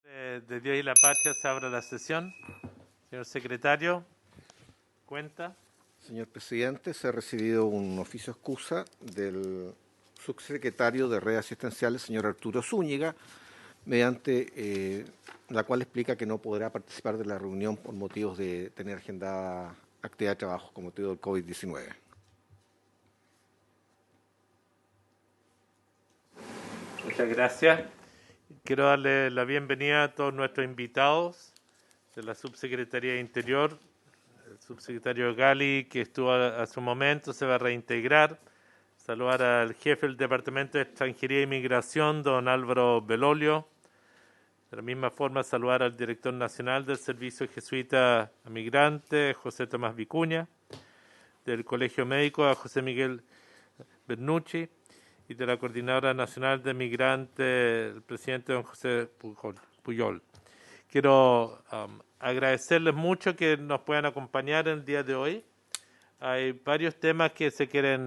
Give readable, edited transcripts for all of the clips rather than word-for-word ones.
De Dios y la Patria se abre la sesión. Señor secretario, cuenta. Señor presidente, se ha recibido un oficio excusa del subsecretario de Redes Asistenciales, señor Arturo Zúñiga, mediante la cual explica que no podrá participar de la reunión por motivos de tener agendada actividad de trabajo con motivo del COVID-19. Muchas gracias. Quiero darle la bienvenida a todos nuestros invitados de la Subsecretaría de Interior. El subsecretario Gali, que estuvo hace un momento, se va a reintegrar. Saludar al jefe del Departamento de Extranjería e Inmigración, don Álvaro Belolio. De la misma forma, saludar al director nacional del Servicio Jesuita a Migrantes, José Tomás Vicuña. Del Colegio Médico, a José Miguel Bernucci. Y de la Coordinadora Nacional de Migrantes, el presidente don José Puyol. Quiero agradecerles mucho que nos puedan acompañar el día de hoy. Hay varios temas que se quieren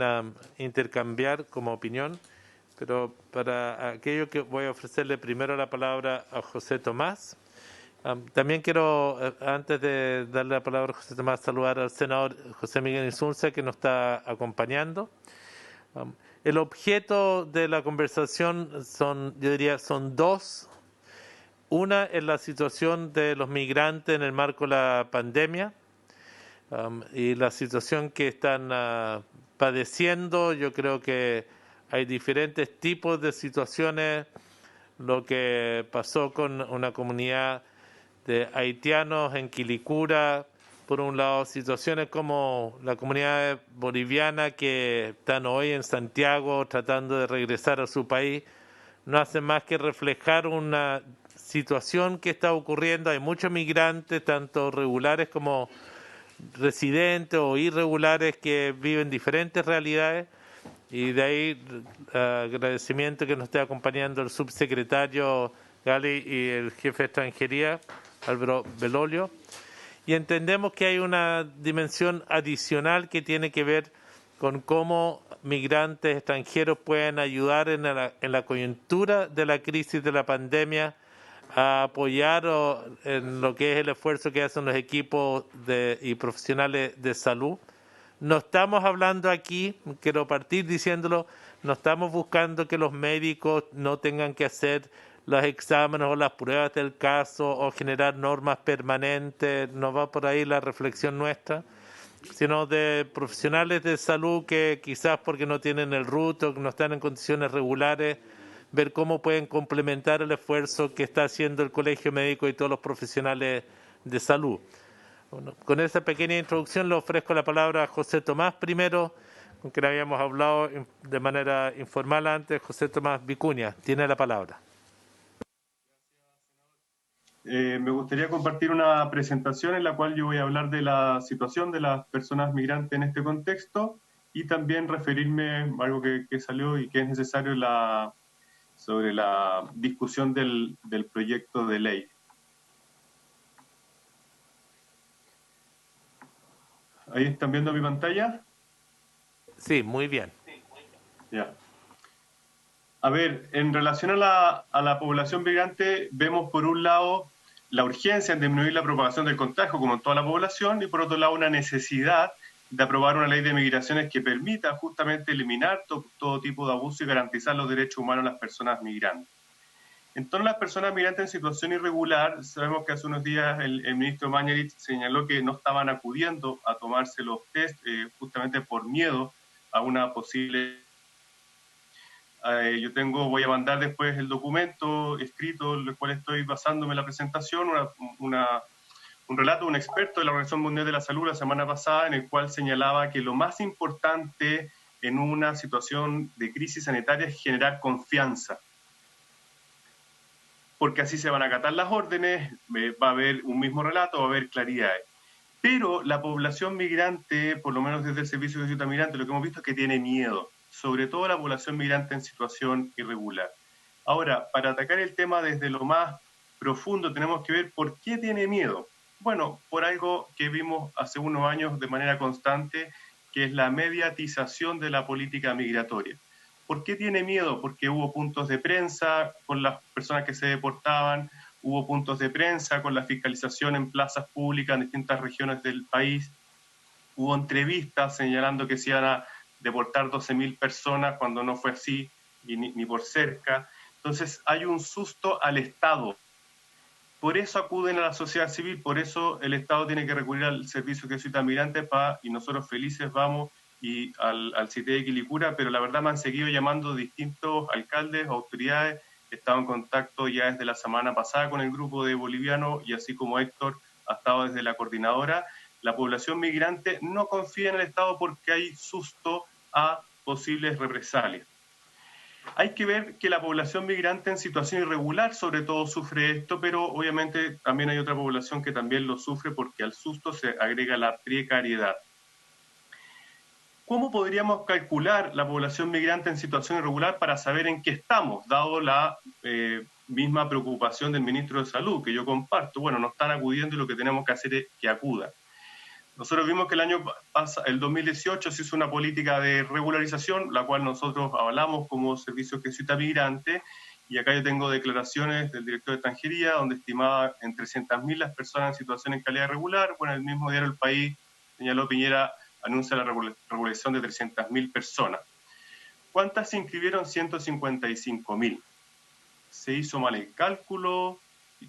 intercambiar como opinión, pero para aquello que voy a ofrecerle primero la palabra a José Tomás. También quiero, antes de darle la palabra a José Tomás, saludar al senador José Miguel Insulza, que nos está acompañando. El objeto de la conversación son dos. Una es la situación de los migrantes en el marco de la pandemia y la situación que están padeciendo. Yo creo que hay diferentes tipos de situaciones. Lo que pasó con una comunidad de haitianos en Quilicura, por un lado, situaciones como la comunidad boliviana que están hoy en Santiago tratando de regresar a su país, no hacen más que reflejar una situación que está ocurriendo. Hay muchos migrantes, tanto regulares como residentes o irregulares, que viven diferentes realidades, y de ahí agradecimiento que nos esté acompañando el subsecretario Gali y el jefe de extranjería, Álvaro Belolio. Y entendemos que hay una dimensión adicional que tiene que ver con cómo migrantes extranjeros pueden ayudar en la coyuntura de la crisis de la pandemia a apoyar en lo que es el esfuerzo que hacen los equipos y profesionales de salud. No estamos hablando aquí, quiero partir diciéndolo, no estamos buscando que los médicos no tengan que hacer los exámenes o las pruebas del caso o generar normas permanentes. No va por ahí la reflexión nuestra, sino de profesionales de salud que quizás porque no tienen el RUT o no están en condiciones regulares, ver cómo pueden complementar el esfuerzo que está haciendo el Colegio Médico y todos los profesionales de salud. Bueno, con esa pequeña introducción le ofrezco la palabra a José Tomás primero, con quien habíamos hablado de manera informal antes. José Tomás Vicuña, tiene la palabra. Me gustaría compartir una presentación en la cual yo voy a hablar de la situación de las personas migrantes en este contexto y también referirme a algo que salió y que es necesario sobre la discusión del proyecto de ley. ¿Ahí están viendo mi pantalla? Sí, muy bien. Ya. A ver, en relación a la población migrante, vemos por un lado la urgencia en disminuir la propagación del contagio, como en toda la población, y por otro lado una necesidad de aprobar una ley de migraciones que permita justamente eliminar todo tipo de abuso y garantizar los derechos humanos de las personas migrantes. En torno a las personas migrantes en situación irregular, sabemos que hace unos días el ministro Mañalich señaló que no estaban acudiendo a tomarse los test justamente por miedo a una posible... voy a mandar después el documento escrito, en el cual estoy basándome en la presentación, un relato de un experto de la Organización Mundial de la Salud la semana pasada, en el cual señalaba que lo más importante en una situación de crisis sanitaria es generar confianza, porque así se van a acatar las órdenes, va a haber un mismo relato, va a haber claridad. Pero la población migrante, por lo menos desde el Servicio de Ciudad Migrante, lo que hemos visto es que tiene miedo, sobre todo la población migrante en situación irregular. Ahora, para atacar el tema desde lo más profundo, tenemos que ver por qué tiene miedo. Bueno, por algo que vimos hace unos años de manera constante, que es la mediatización de la política migratoria. ¿Por qué tiene miedo? Porque hubo puntos de prensa con las personas que se deportaban, hubo puntos de prensa con la fiscalización en plazas públicas en distintas regiones del país, hubo entrevistas señalando que se iban a deportar 12.000 personas cuando no fue así, ni por cerca. Entonces hay un susto al Estado. Por eso acuden a la sociedad civil, por eso el Estado tiene que recurrir al Servicio de Jesuitas Migrantes, y nosotros felices vamos y al CITE de Quilicura, pero la verdad me han seguido llamando distintos alcaldes, autoridades. He estado en contacto ya desde la semana pasada con el grupo de bolivianos, y así como Héctor ha estado desde la coordinadora. La población migrante no confía en el Estado porque hay susto a posibles represalias. Hay que ver que la población migrante en situación irregular sobre todo sufre esto, pero obviamente también hay otra población que también lo sufre porque al susto se agrega la precariedad. ¿Cómo podríamos calcular la población migrante en situación irregular para saber en qué estamos, dado la misma preocupación del ministro de Salud, que yo comparto? Bueno, no están acudiendo y lo que tenemos que hacer es que acudan. Nosotros vimos que el 2018 se hizo una política de regularización, la cual nosotros avalamos como Servicio Jesuita Migrante, y acá yo tengo declaraciones del director de extranjería, donde estimaba en 300.000 las personas en situación en calidad irregular. Bueno, el mismo diario El País señaló: Piñera anuncia la regularización de 300.000 personas. ¿Cuántas se inscribieron? 155.000. Se hizo mal el cálculo.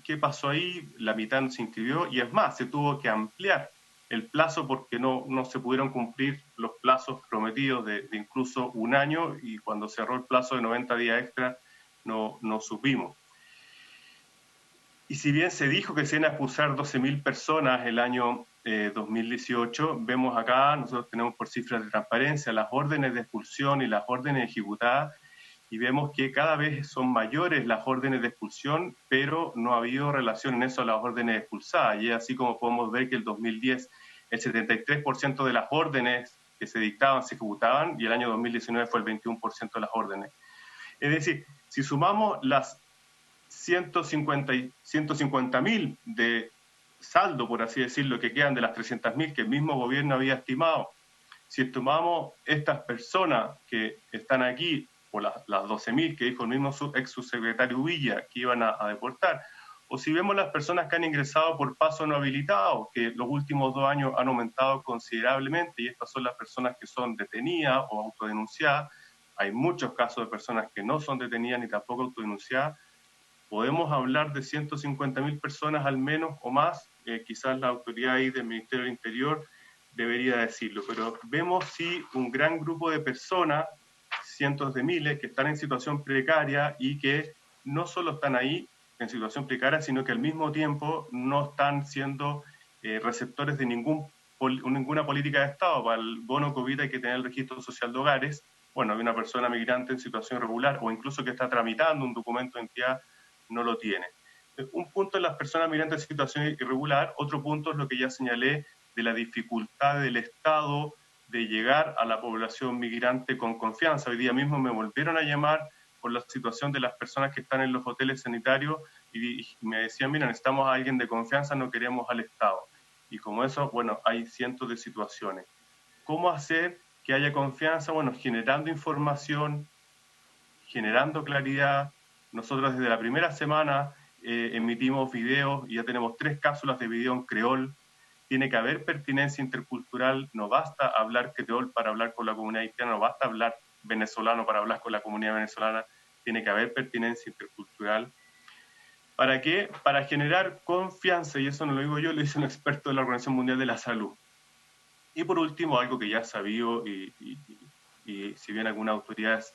¿Qué pasó ahí? La mitad no se inscribió, y es más, se tuvo que ampliar el plazo porque no se pudieron cumplir los plazos prometidos de incluso un año, y cuando cerró el plazo de 90 días extra no supimos. Y si bien se dijo que se iban a expulsar 12.000 personas el año 2018, vemos acá, nosotros tenemos por cifras de transparencia las órdenes de expulsión y las órdenes ejecutadas, y vemos que cada vez son mayores las órdenes de expulsión, pero no ha habido relación en eso a las órdenes expulsadas. Y es así como podemos ver que el 2010 el 73% de las órdenes que se dictaban se ejecutaban, y el año 2019 fue el 21% de las órdenes. Es decir, si sumamos las 150.000 de saldo, por así decirlo, que quedan de las 300.000 que el mismo gobierno había estimado, si tomamos estas personas que están aquí, o las 12.000 que dijo el mismo ex subsecretario Villa que iban a deportar, o si vemos las personas que han ingresado por paso no habilitado, que los últimos 2 años han aumentado considerablemente, y estas son las personas que son detenidas o autodenunciadas. Hay muchos casos de personas que no son detenidas ni tampoco autodenunciadas. Podemos hablar de 150.000 personas al menos o más. Quizás la autoridad ahí del Ministerio del Interior debería decirlo, pero vemos sí un gran grupo de personas, cientos de miles, que están en situación precaria y que no solo están ahí en situación precaria, sino que al mismo tiempo no están siendo receptores de ninguna política de Estado. Para el bono COVID hay que tener el registro social de hogares. Bueno, hay una persona migrante en situación irregular o incluso que está tramitando un documento de identidad, no lo tiene. Un punto es las personas migrantes en situación irregular, otro punto es lo que ya señalé de la dificultad del Estado de llegar a la población migrante con confianza. Hoy día mismo me volvieron a llamar por la situación de las personas que están en los hoteles sanitarios y me decían: mira, necesitamos a alguien de confianza, no queremos al Estado. Y como eso, bueno, hay cientos de situaciones. ¿Cómo hacer que haya confianza? Bueno, generando información, generando claridad. Nosotros desde la primera semana emitimos videos y ya tenemos 3 cápsulas de video en creol. Tiene que haber pertinencia intercultural, no basta hablar creol para hablar con la comunidad haitiana, no basta hablar venezolano para hablar con la comunidad venezolana, tiene que haber pertinencia intercultural. ¿Para qué? Para generar confianza, y eso no lo digo yo, lo dice un experto de la Organización Mundial de la Salud. Y por último, algo que ya es sabido, y si bien algunas autoridades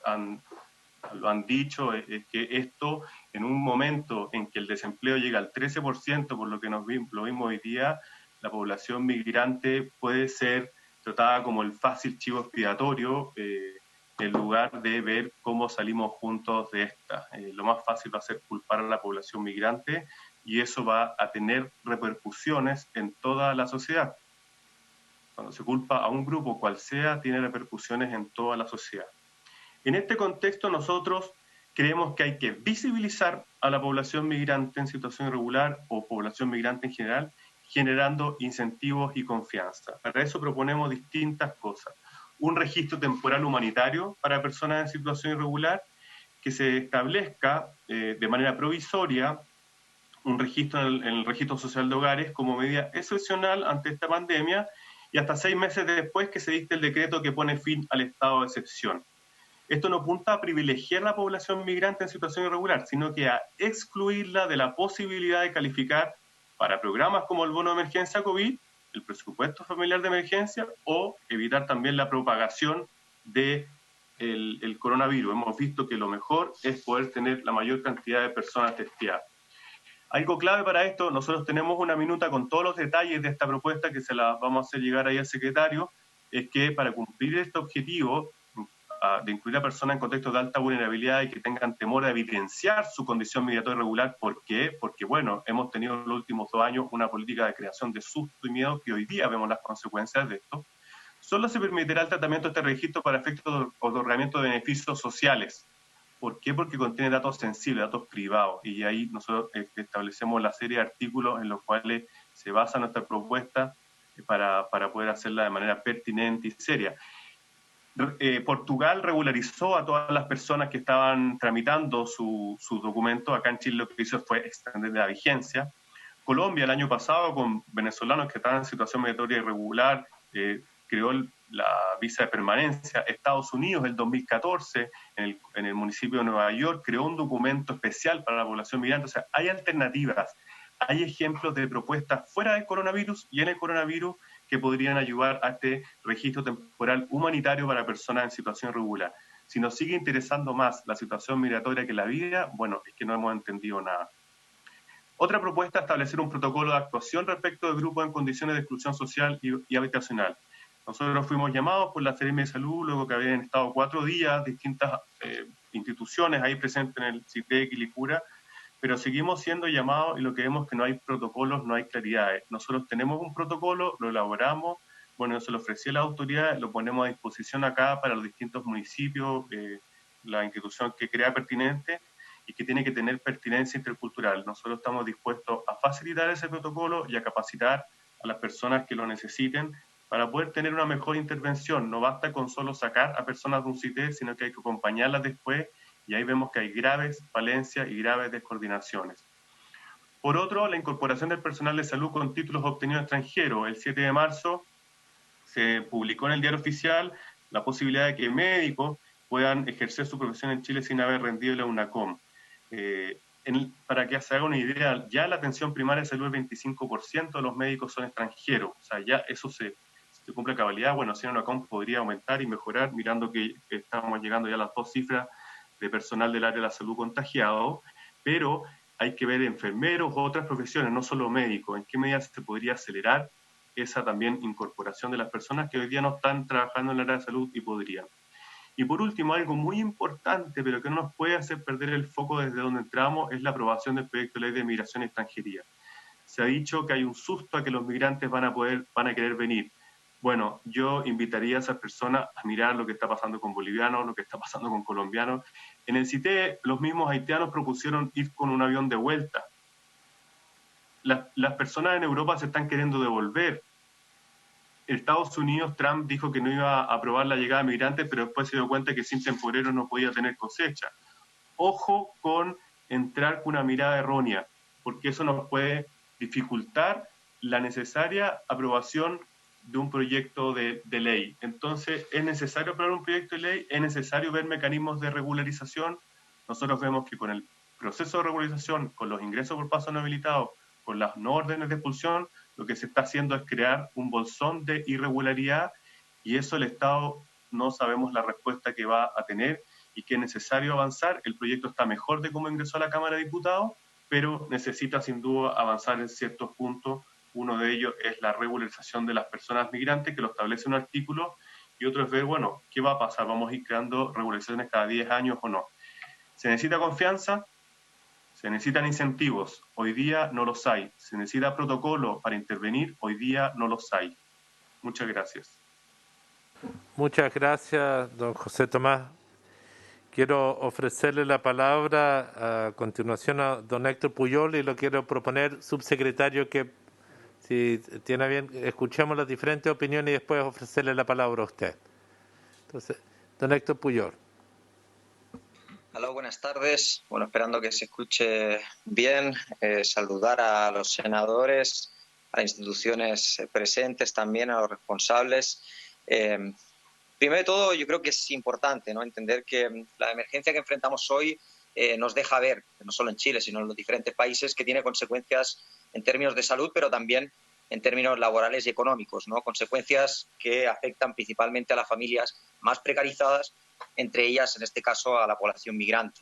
lo han dicho, es que esto, en un momento en que el desempleo llega al 13%, por lo que lo vimos hoy día, la población migrante puede ser tratada como el fácil chivo expiatorio, en lugar de ver cómo salimos juntos de esta. Lo más fácil va a ser culpar a la población migrante, y eso va a tener repercusiones en toda la sociedad. Cuando se culpa a un grupo, cual sea, tiene repercusiones en toda la sociedad. En este contexto, nosotros creemos que hay que visibilizar a la población migrante en situación irregular o población migrante en general, generando incentivos y confianza. Para eso proponemos distintas cosas. Un registro temporal humanitario para personas en situación irregular, que se establezca de manera provisoria un registro en el registro social de hogares como medida excepcional ante esta pandemia y hasta 6 meses después que se dicte el decreto que pone fin al estado de excepción. Esto no apunta a privilegiar la población migrante en situación irregular, sino que a excluirla de la posibilidad de calificar para programas como el bono de emergencia COVID, el presupuesto familiar de emergencia o evitar también la propagación del coronavirus. Hemos visto que lo mejor es poder tener la mayor cantidad de personas testeadas. Algo clave para esto, nosotros tenemos una minuta con todos los detalles de esta propuesta que se la vamos a hacer llegar ahí al secretario, es que para cumplir este objetivo de incluir a personas en contextos de alta vulnerabilidad y que tengan temor a evidenciar su condición migratoria irregular. ¿Por qué? Porque, bueno, hemos tenido en los últimos 2 años una política de creación de susto y miedo que hoy día vemos las consecuencias de esto. Solo se permitirá el tratamiento de este registro para efectos de otorgamiento de beneficios sociales. ¿Por qué? Porque contiene datos sensibles, datos privados, y ahí nosotros establecemos la serie de artículos en los cuales se basa nuestra propuesta para poder hacerla de manera pertinente y seria. Portugal regularizó a todas las personas que estaban tramitando sus documentos. Acá en Chile lo que hizo fue extender la vigencia. Colombia el año pasado, con venezolanos que estaban en situación migratoria irregular, creó la visa de permanencia. Estados Unidos, el 2014, en el municipio de Nueva York, creó un documento especial para la población migrante. O sea, hay alternativas, hay ejemplos de propuestas fuera del coronavirus y en el coronavirus que podrían ayudar a este registro temporal humanitario para personas en situación irregular. Si nos sigue interesando más la situación migratoria que la vida, bueno, es que no hemos entendido nada. Otra propuesta es establecer un protocolo de actuación respecto de grupos en condiciones de exclusión social y habitacional. Nosotros fuimos llamados por la Seremi de Salud, luego que habían estado 4 días distintas instituciones ahí presentes en el CITEC y Licura, pero seguimos siendo llamados y lo que vemos es que no hay protocolos, no hay claridades. Nosotros tenemos un protocolo, lo elaboramos, bueno, se lo ofrecí a las autoridades, lo ponemos a disposición acá para los distintos municipios, la institución que crea pertinente y que tiene que tener pertinencia intercultural. Nosotros estamos dispuestos a facilitar ese protocolo y a capacitar a las personas que lo necesiten para poder tener una mejor intervención. No basta con solo sacar a personas de un CITES, sino que hay que acompañarlas después, y ahí vemos que hay graves falencias y graves descoordinaciones. Por otro, la incorporación del personal de salud con títulos obtenidos extranjeros. El 7 de marzo se publicó en el Diario Oficial la posibilidad de que médicos puedan ejercer su profesión en Chile sin haber rendido la UNACOM. Para que se haga una idea, ya la atención primaria de salud, el 25% de los médicos son extranjeros. O sea, ya eso se cumple a cabalidad. Bueno, si la UNACOM podría aumentar y mejorar, mirando que estamos llegando ya a las 2 cifras de personal del área de la salud contagiado, pero hay que ver enfermeros o otras profesiones, no solo médicos, en qué medida se podría acelerar esa también incorporación de las personas que hoy día no están trabajando en el área de salud y podrían. Y por último, algo muy importante, pero que no nos puede hacer perder el foco desde donde entramos, es la aprobación del proyecto de ley de migración y extranjería. Se ha dicho que hay un susto a que los migrantes van a querer venir. Bueno, yo invitaría a esas personas a mirar lo que está pasando con bolivianos, lo que está pasando con colombianos. En el CITE, los mismos haitianos propusieron ir con un avión de vuelta. Las personas en Europa se están queriendo devolver. En Estados Unidos, Trump dijo que no iba a aprobar la llegada de migrantes, pero después se dio cuenta que sin temporeros no podía tener cosecha. Ojo con entrar con una mirada errónea, porque eso nos puede dificultar la necesaria aprobación de un proyecto de ley. Entonces, es necesario aprobar un proyecto de ley, es necesario ver mecanismos de regularización. Nosotros vemos que con el proceso de regularización, con los ingresos por paso no habilitados, con las no órdenes de expulsión, lo que se está haciendo es crear un bolsón de irregularidad, y eso el Estado no sabemos la respuesta que va a tener y que es necesario avanzar. El proyecto está mejor de cómo ingresó a la Cámara de Diputados, pero necesita sin duda avanzar en ciertos puntos. Uno de ellos es la regularización de las personas migrantes, que lo establece un artículo, y otro es ver, bueno, ¿qué va a pasar? ¿Vamos a ir creando regularizaciones cada 10 años o no? ¿Se necesita confianza? Se necesitan incentivos. Hoy día no los hay. Se necesita protocolo para intervenir. Hoy día no los hay. Muchas gracias. Muchas gracias, don José Tomás. Quiero ofrecerle la palabra a continuación a don Héctor Puyol y lo quiero proponer, subsecretario, que si tiene bien, escuchemos las diferentes opiniones y después ofrecerle la palabra a usted. Entonces, don Héctor Puyol. Hola, buenas Buenas tardes. Bueno, esperando que se escuche bien, saludar a los senadores, a las instituciones presentes también, a los responsables. Primero de todo, yo creo que es importante, ¿no?, entender que la emergencia que enfrentamos hoy nos deja ver, no solo en Chile, sino en los diferentes países, que tiene consecuencias en términos de salud, pero también en términos laborales y económicos, ¿no? Consecuencias que afectan principalmente a las familias más precarizadas, entre ellas, en este caso, a la población migrante.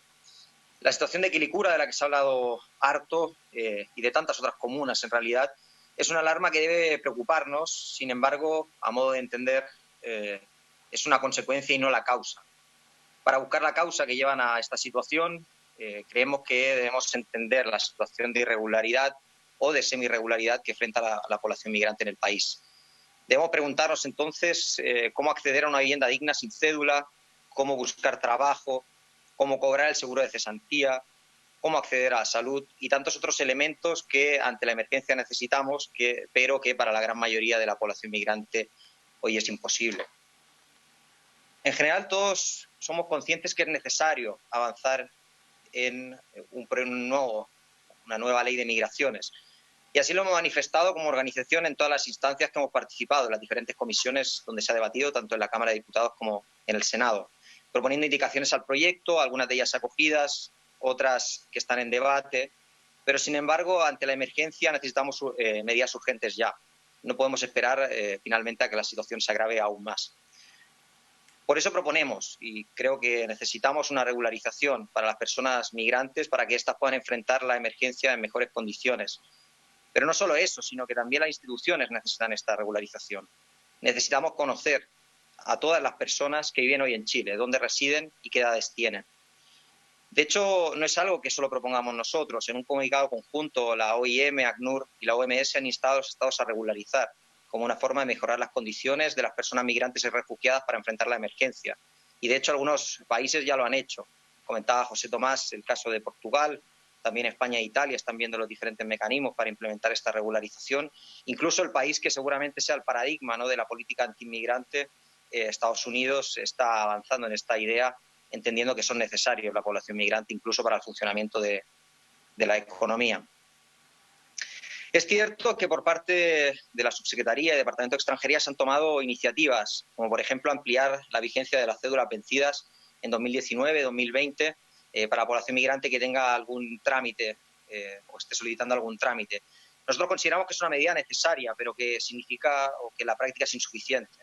La situación de Quilicura, de la que se ha hablado harto, y de tantas otras comunas, en realidad, es una alarma que debe preocuparnos. Sin embargo, a modo de entender, es una consecuencia y no la causa. Para buscar la causa que llevan a esta situación, creemos que debemos entender la situación de irregularidad o de semi-irregularidad que enfrenta la población migrante en el país. Debemos preguntarnos entonces cómo acceder a una vivienda digna sin cédula, cómo buscar trabajo, cómo cobrar el seguro de cesantía, cómo acceder a la salud y tantos otros elementos que ante la emergencia necesitamos, pero que para la gran mayoría de la población migrante hoy es imposible. En general, todos somos conscientes que es necesario avanzar en una nueva ley de migraciones. Y así lo hemos manifestado como organización en todas las instancias que hemos participado, en las diferentes comisiones donde se ha debatido, tanto en la Cámara de Diputados como en el Senado, proponiendo indicaciones al proyecto, algunas de ellas acogidas, otras que están en debate. Pero, sin embargo, ante la emergencia necesitamos medidas urgentes ya. No podemos esperar finalmente a que la situación se agrave aún más. Por eso proponemos, y creo que necesitamos, una regularización para las personas migrantes para que éstas puedan enfrentar la emergencia en mejores condiciones. Pero no solo eso, sino que también las instituciones necesitan esta regularización. Necesitamos conocer a todas las personas que viven hoy en Chile, dónde residen y qué edades tienen. De hecho, no es algo que solo propongamos nosotros. En un comunicado conjunto, la OIM, ACNUR y la OMS han instado a los estados a regularizar como una forma de mejorar las condiciones de las personas migrantes y refugiadas para enfrentar la emergencia. Y, de hecho, algunos países ya lo han hecho. Comentaba José Tomás el caso de Portugal. También España e Italia están viendo los diferentes mecanismos para implementar esta regularización. Incluso el país que seguramente sea el paradigma, ¿no?, de la política antiinmigrante, Estados Unidos, está avanzando en esta idea, entendiendo que son necesarios la población migrante incluso para el funcionamiento de la economía. Es cierto que por parte de la Subsecretaría y Departamento de Extranjería se han tomado iniciativas, como por ejemplo ampliar la vigencia de las cédulas vencidas en 2019, 2020, para la población migrante que tenga algún trámite o esté solicitando algún trámite. Nosotros consideramos que es una medida necesaria, pero que significa o que en la práctica es insuficiente.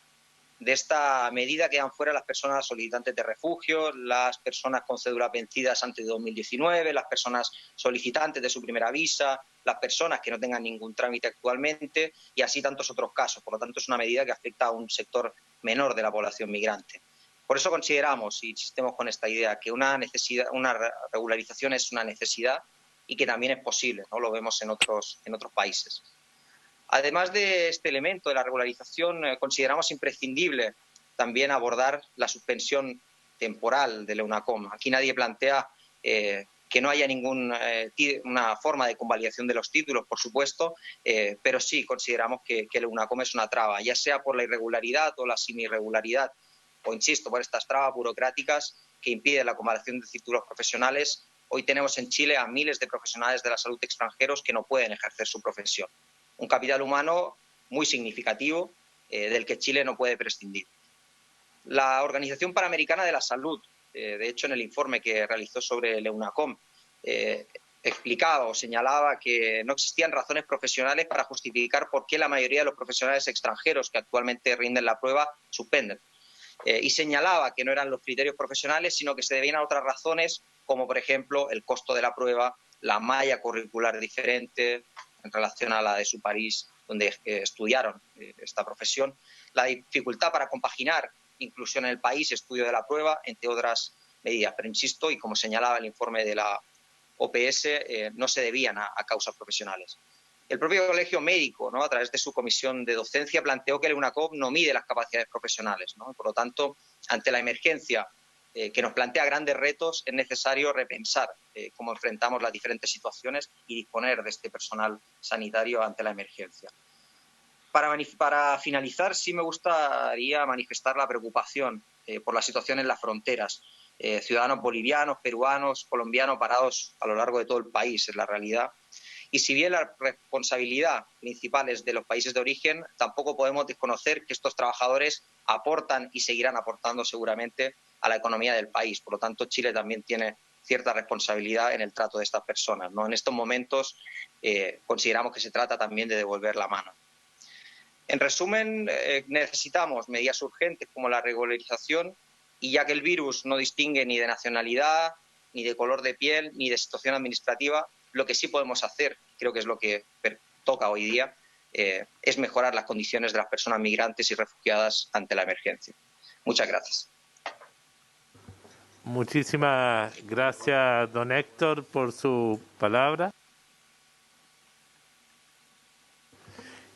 De esta medida quedan fuera las personas solicitantes de refugio, las personas con cédulas vencidas antes de 2019, las personas solicitantes de su primera visa, las personas que no tengan ningún trámite actualmente y así tantos otros casos. Por lo tanto, es una medida que afecta a un sector menor de la población migrante. Por eso consideramos y insistimos con esta idea que una regularización es una necesidad y que también es posible, ¿no? Lo vemos en otros países. Además de este elemento de la regularización, consideramos imprescindible también abordar la suspensión temporal de la EUNACOM. Aquí nadie plantea que no haya ninguna forma de convalidación de los títulos, por supuesto, pero sí consideramos que la EUNACOM es una traba, ya sea por la irregularidad o la semi-irregularidad, o insisto, por estas trabas burocráticas que impiden la convalidación de títulos profesionales. Hoy tenemos en Chile a miles de profesionales de la salud extranjeros que no pueden ejercer su profesión. Un capital humano muy significativo del que Chile no puede prescindir. La Organización Panamericana de la Salud, de hecho, en el informe que realizó sobre el EUNACOM, explicaba o señalaba que no existían razones profesionales para justificar por qué la mayoría de los profesionales extranjeros que actualmente rinden la prueba suspenden. Y señalaba que no eran los criterios profesionales, sino que se debían a otras razones, como por ejemplo el costo de la prueba, la malla curricular diferente en relación a la de su país donde estudiaron esta profesión, la dificultad para compaginar inclusión en el país, estudio de la prueba, entre otras medidas. Pero insisto, y como señalaba el informe de la OPS, no se debían a causas profesionales. El propio Colegio Médico, ¿no?, a través de su comisión de docencia, planteó que el EUNACOM no mide las capacidades profesionales, ¿no? Por lo tanto, ante la emergencia que nos plantea grandes retos, es necesario repensar cómo enfrentamos las diferentes situaciones y disponer de este personal sanitario ante la emergencia. Para finalizar, sí me gustaría manifestar la preocupación por la situación en las fronteras. ciudadanos bolivianos, peruanos, colombianos parados a lo largo de todo el país, es la realidad. Y si bien la responsabilidad principal es de los países de origen, tampoco podemos desconocer que estos trabajadores aportan y seguirán aportando seguramente a la economía del país. Por lo tanto, Chile también tiene cierta responsabilidad en el trato de estas personas, ¿no? En estos momentos consideramos que se trata también de devolver la mano. En resumen, necesitamos medidas urgentes como la regularización, y ya que el virus no distingue ni de nacionalidad, ni de color de piel, ni de situación administrativa, lo que sí podemos hacer, creo que es lo que toca hoy día, es mejorar las condiciones de las personas migrantes y refugiadas ante la emergencia. Muchas gracias. Muchísimas gracias, don Héctor, por su palabra.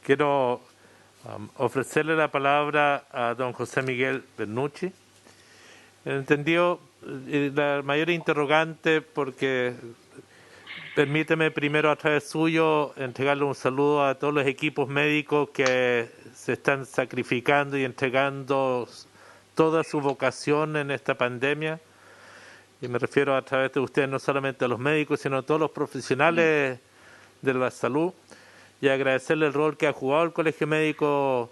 Quiero ofrecerle la palabra a don José Miguel Bernucci. Entendió la mayor interrogante, porque permíteme primero a través suyo entregarle un saludo a todos los equipos médicos que se están sacrificando y entregando toda su vocación en esta pandemia. Y me refiero a través de ustedes no solamente a los médicos, sino a todos los profesionales de la salud, y agradecerle el rol que ha jugado el Colegio Médico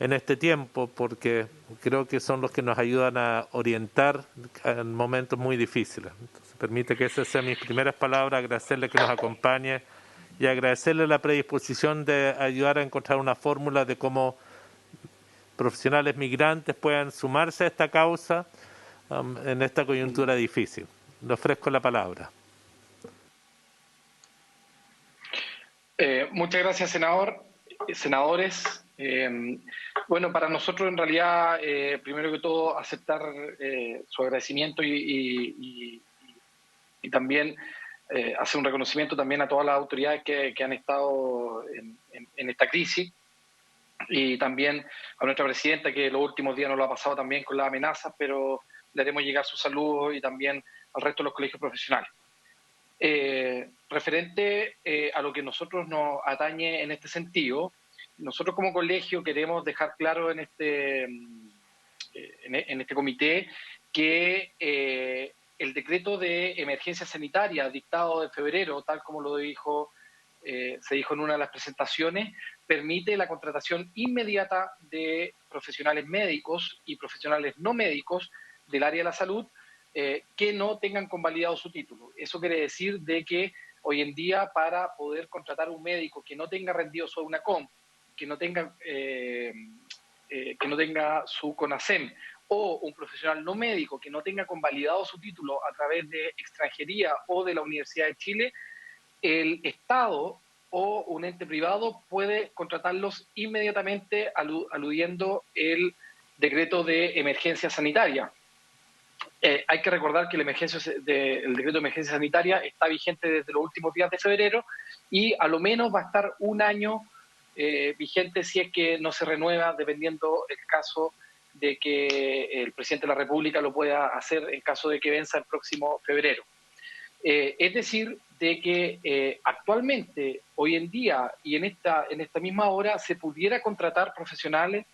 en este tiempo, porque creo que son los que nos ayudan a orientar en momentos muy difíciles. Entonces, permite que esas sean mis primeras palabras, agradecerle que nos acompañe y agradecerle la predisposición de ayudar a encontrar una fórmula de cómo profesionales migrantes puedan sumarse a esta causa en esta coyuntura difícil. Le ofrezco la palabra. Muchas gracias, senadores. Bueno, para nosotros en realidad, primero que todo, aceptar su agradecimiento y también hacer un reconocimiento también a todas las autoridades que han estado en esta crisis, y también a nuestra presidenta, que los últimos días nos lo ha pasado también con las amenazas, pero le haremos llegar sus saludos, y también al resto de los colegios profesionales. Referente a lo que nosotros nos atañe en este sentido, nosotros como colegio queremos dejar claro en este comité que el decreto de emergencia sanitaria dictado en febrero, tal como lo dijo, se dijo en una de las presentaciones, permite la contratación inmediata de profesionales médicos y profesionales no médicos del área de la salud que no tengan convalidado su título. Eso quiere decir de que hoy en día, para poder contratar un médico que no tenga rendido su EUNACOM, que no tenga su CONASEM, o un profesional no médico que no tenga convalidado su título a través de extranjería o de la Universidad de Chile, el Estado o un ente privado puede contratarlos inmediatamente aludiendo el decreto de emergencia sanitaria. Hay que recordar que el decreto de emergencia sanitaria está vigente desde los últimos días de febrero, y a lo menos va a estar un año vigente si es que no se renueva, dependiendo el caso de que el presidente de la República lo pueda hacer en caso de que venza el próximo febrero. Es decir, de que actualmente, hoy en día y en esta misma hora, se pudiera contratar profesionales,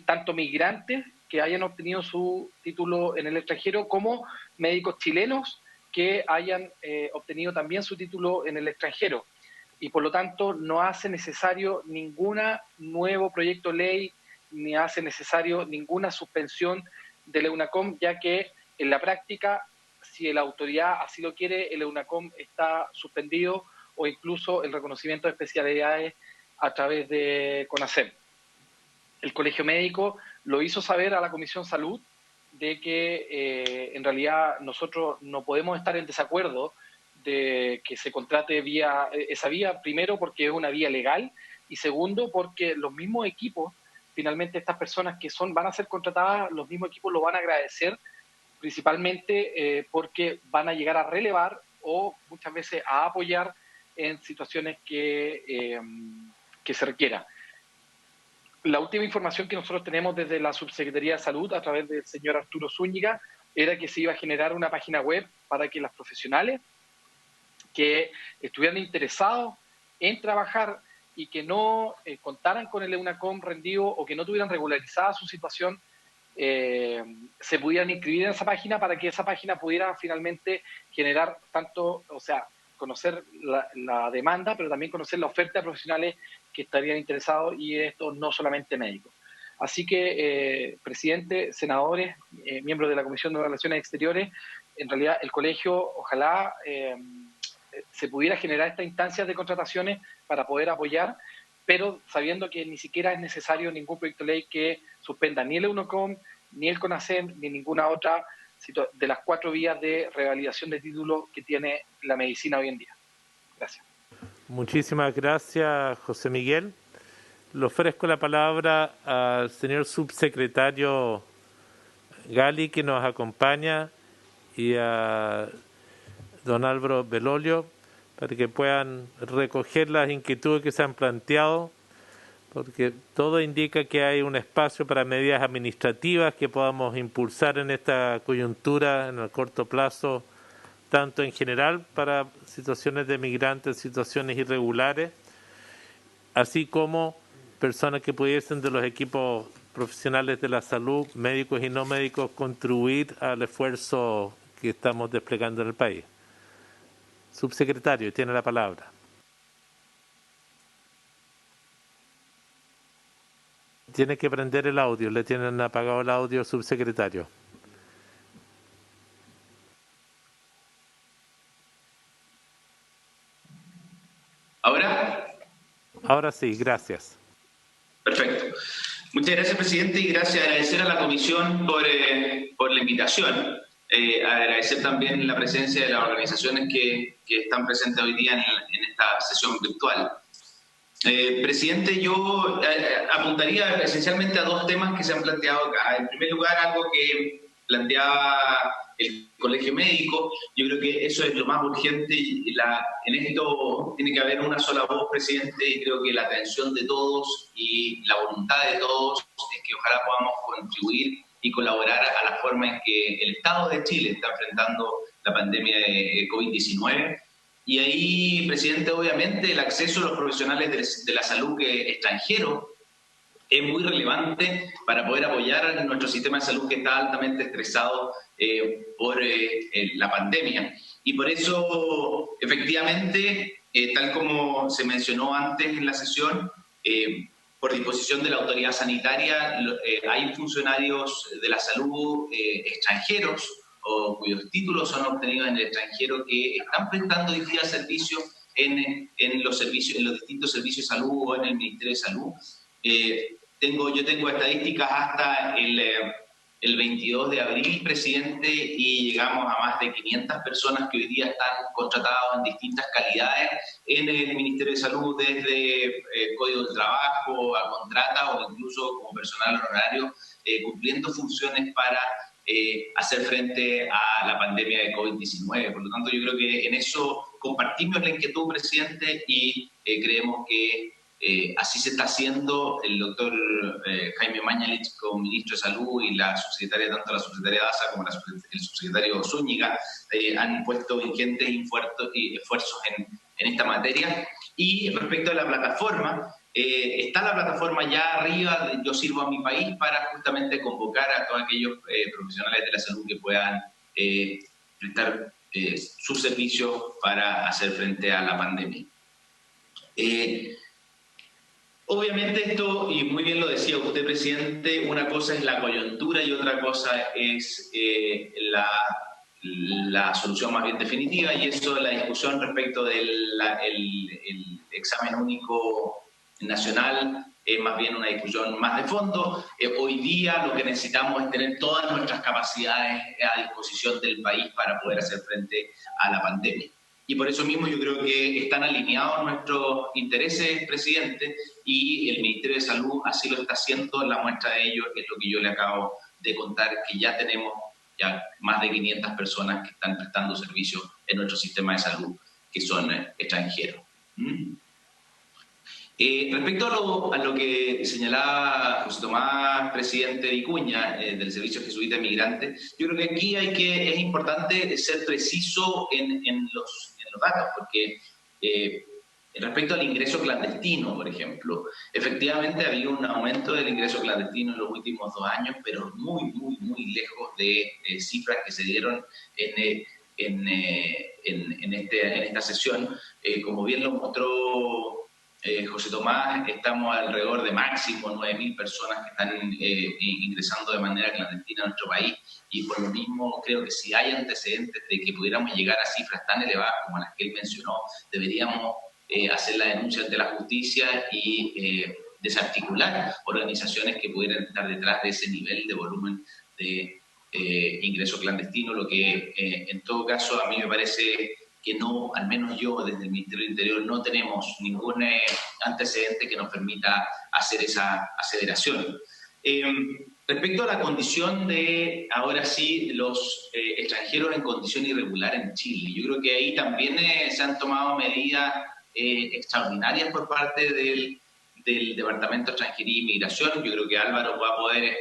tanto migrantes que hayan obtenido su título en el extranjero, como médicos chilenos que hayan obtenido también su título en el extranjero. Y por lo tanto no hace necesario ningún nuevo proyecto de ley, ni hace necesario ninguna suspensión del EUNACOM, ya que en la práctica, si la autoridad así lo quiere, el EUNACOM está suspendido, o incluso el reconocimiento de especialidades a través de CONASEM. El Colegio Médico lo hizo saber a la Comisión Salud de que en realidad nosotros no podemos estar en desacuerdo de que se contrate esa vía, primero porque es una vía legal, y segundo porque los mismos equipos, finalmente estas personas que van a ser contratadas, los mismos equipos lo van a agradecer, principalmente porque van a llegar a relevar o muchas veces a apoyar en situaciones que se requiera. La última información que nosotros tenemos desde la Subsecretaría de Salud, a través del señor Arturo Zúñiga, era que se iba a generar una página web para que las profesionales que estuvieran interesados en trabajar y que no contaran con el EUNACOM rendido, o que no tuvieran regularizada su situación, se pudieran inscribir en esa página para que esa página pudiera finalmente generar tanto, o sea, conocer la demanda, pero también conocer la oferta de profesionales que estarían interesados, y esto no solamente médicos. Así que, presidente, senadores, miembros de la Comisión de Relaciones Exteriores, en realidad el colegio, ojalá se pudiera generar estas instancias de contrataciones para poder apoyar, pero sabiendo que ni siquiera es necesario ningún proyecto de ley que suspenda ni el EUNOCOM, ni el CONASEM, ni ninguna otra de las 4 vías de revalidación de título que tiene la medicina hoy en día. Gracias. Muchísimas gracias, José Miguel. Le ofrezco la palabra al señor subsecretario Gali, que nos acompaña, y a don Álvaro Belolio, para que puedan recoger las inquietudes que se han planteado, porque todo indica que hay un espacio para medidas administrativas que podamos impulsar en esta coyuntura en el corto plazo, tanto en general para situaciones de migrantes, situaciones irregulares, así como personas que pudiesen de los equipos profesionales de la salud, médicos y no médicos, contribuir al esfuerzo que estamos desplegando en el país. Subsecretario, tiene la palabra. Tiene que prender el audio, le tienen apagado el audio, subsecretario. ¿Ahora? Ahora sí, gracias. Perfecto. Muchas gracias, presidente, y gracias, agradecer a la comisión por la invitación. Agradecer también la presencia de las organizaciones que están presentes hoy día en esta sesión virtual. Presidente, yo apuntaría esencialmente a 2 temas que se han planteado acá. En primer lugar, algo que planteaba el Colegio Médico. Yo creo que eso es lo más urgente. En esto tiene que haber una sola voz, presidente, y creo que la atención de todos y la voluntad de todos es que ojalá podamos contribuir y colaborar a la forma en que el Estado de Chile está enfrentando la pandemia de COVID-19. Y ahí, presidente, obviamente el acceso a los profesionales de la salud extranjeros es muy relevante para poder apoyar a nuestro sistema de salud, que está altamente estresado por la pandemia. Y por eso, efectivamente, tal como se mencionó antes en la sesión, por disposición de la autoridad sanitaria, hay funcionarios de la salud extranjeros o cuyos títulos son obtenidos en el extranjero que están prestando hoy día servicios en los distintos servicios de salud o en el Ministerio de Salud. Yo tengo estadísticas hasta el 22 de abril, presidente, y llegamos a más de 500 personas que hoy día están contratadas en distintas calidades en el Ministerio de Salud, desde Código del Trabajo a contrata o incluso como personal honorario, cumpliendo funciones para hacer frente a la pandemia de COVID-19. Por lo tanto, yo creo que en eso compartimos la inquietud, presidente, y creemos que así se está haciendo. El doctor Jaime Mañalich, como ministro de Salud, y la subsecretaria, tanto la subsecretaria Daza como el subsecretario Zúñiga, han puesto ingentes esfuerzos en esta materia. Y respecto a la plataforma, está la plataforma ya arriba de Yo Sirvo a Mi País, para justamente convocar a todos aquellos profesionales de la salud que puedan prestar sus servicios para hacer frente a la pandemia. Obviamente esto, y muy bien lo decía usted, presidente, una cosa es la coyuntura y otra cosa es la solución más bien definitiva, y eso es la discusión respecto del examen único nacional. Es más bien una discusión más de fondo. Hoy día lo que necesitamos es tener todas nuestras capacidades a disposición del país para poder hacer frente a la pandemia. Y por eso mismo yo creo que están alineados nuestros intereses, presidente, y el Ministerio de Salud así lo está haciendo. La muestra de ello es lo que yo le acabo de contar, que ya tenemos más de 500 personas que están prestando servicios en nuestro sistema de salud, que son extranjeros. Respecto a lo que señalaba José Tomás, presidente Vicuña, del Servicio Jesuita de Migrantes, yo creo que aquí es importante ser preciso en los datos, porque Respecto al ingreso clandestino, por ejemplo, efectivamente ha habido un aumento del ingreso clandestino en los últimos 2 años, pero muy, muy, muy lejos de cifras que se dieron en esta sesión. Como bien lo mostró José Tomás, estamos alrededor de máximo 9.000 personas que están ingresando de manera clandestina a nuestro país, y por lo mismo creo que si hay antecedentes de que pudiéramos llegar a cifras tan elevadas como las que él mencionó, deberíamos hacer la denuncia ante la justicia y desarticular organizaciones que pudieran estar detrás de ese nivel de volumen de ingreso clandestino, lo que en todo caso a mí me parece que no, al menos yo desde el Ministerio del Interior no tenemos ningún antecedente que nos permita hacer esa aceleración. Respecto a la condición de, ahora sí, los extranjeros en condición irregular en Chile, yo creo que ahí también se han tomado medidas extraordinarias por parte del Departamento de Extranjería e Inmigración. Yo creo que Álvaro va a poder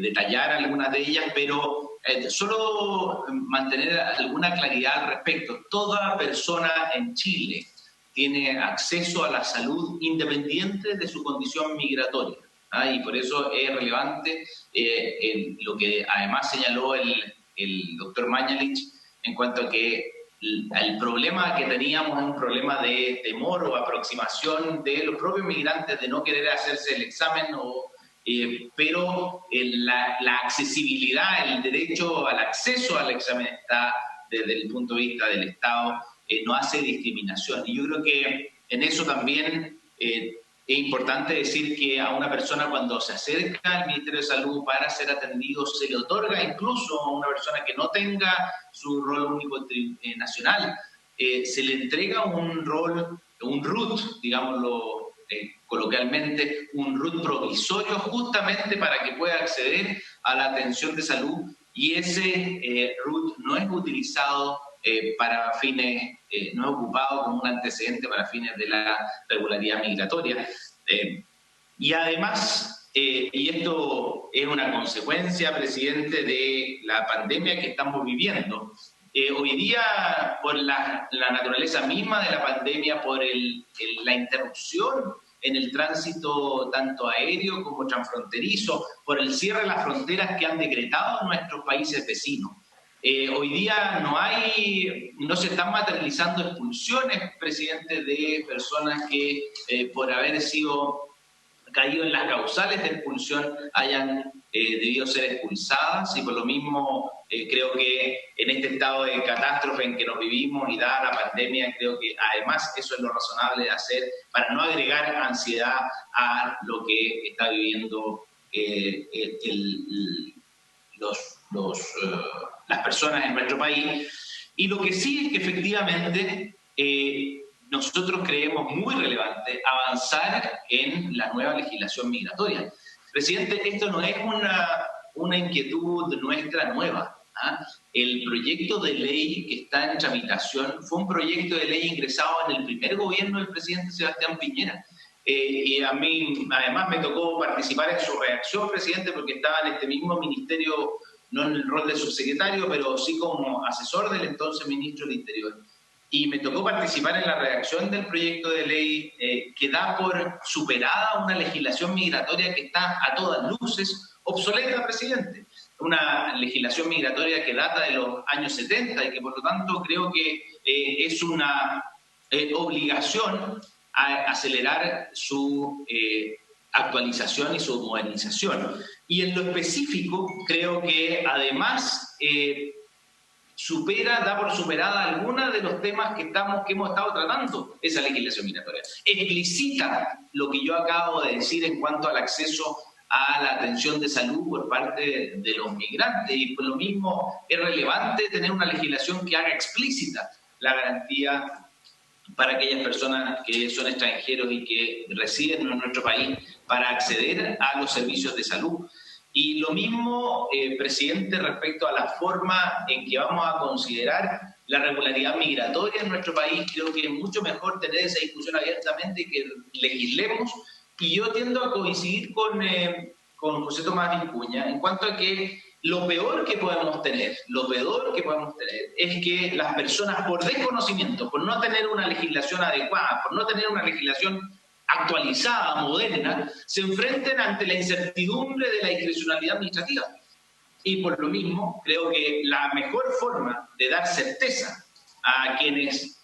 detallar algunas de ellas, pero solo mantener alguna claridad al respecto. Toda persona en Chile tiene acceso a la salud independiente de su condición migratoria. Y por eso es relevante lo que además señaló el doctor Mañalich en cuanto a que el problema que teníamos es un problema de temor o aproximación de los propios migrantes de no querer hacerse el examen, pero la accesibilidad, el derecho al acceso al examen está desde el punto de vista del Estado, no hace discriminación. Y yo creo que en eso también es importante decir que a una persona cuando se acerca al Ministerio de Salud para ser atendido se le otorga, incluso a una persona que no tenga su rol único nacional, se le entrega un rol, un RUT, digámoslo coloquialmente, un RUT provisorio justamente para que pueda acceder a la atención de salud, y ese RUT no es utilizado para fines, no es ocupado como un antecedente para fines de la regularidad migratoria. Y además, y esto es una consecuencia, presidente, de la pandemia que estamos viviendo, hoy día, por la naturaleza misma de la pandemia, por la interrupción en el tránsito tanto aéreo como transfronterizo, por el cierre de las fronteras que han decretado nuestros países vecinos. Hoy día no se están materializando expulsiones, presidente, de personas que por haber caído en las causales de expulsión hayan debido ser expulsadas, y por lo mismo creo que en este estado de catástrofe en que nos vivimos y dada la pandemia, creo que además eso es lo razonable de hacer para no agregar ansiedad a lo que está viviendo las personas en nuestro país. Y lo que sí es que efectivamente nosotros creemos muy relevante avanzar en la nueva legislación migratoria. Presidente, esto no es una inquietud nuestra nueva. El proyecto de ley que está en tramitación fue un proyecto de ley ingresado en el primer gobierno del presidente Sebastián Piñera. Y a mí además me tocó participar en su redacción, presidente, porque estaba en este mismo ministerio, no en el rol de subsecretario, pero sí como asesor del entonces ministro del Interior. Y me tocó participar en la redacción del proyecto de ley que da por superada una legislación migratoria que está a todas luces obsoleta, presidente. Una legislación migratoria que data de los años 70 y que por lo tanto creo que es una obligación a acelerar su actualización y su modernización. Y en lo específico creo que además da por superada algunos de los temas que hemos estado tratando esa legislación migratoria. Explicita lo que yo acabo de decir en cuanto al acceso a la atención de salud por parte de los migrantes, y por lo mismo es relevante tener una legislación que haga explícita la garantía para aquellas personas que son extranjeros y que residen en nuestro país para acceder a los servicios de salud. Y lo mismo, presidente, respecto a la forma en que vamos a considerar la regularidad migratoria en nuestro país. Creo que es mucho mejor tener esa discusión abiertamente y que legislemos. Y yo tiendo a coincidir con José Tomás Vicuña en cuanto a que lo peor que podemos tener es que las personas, por desconocimiento, por no tener una legislación adecuada, por no tener una legislación actualizada, moderna, se enfrenten ante la incertidumbre de la discrecionalidad administrativa. Y por lo mismo, creo que la mejor forma de dar certeza a quienes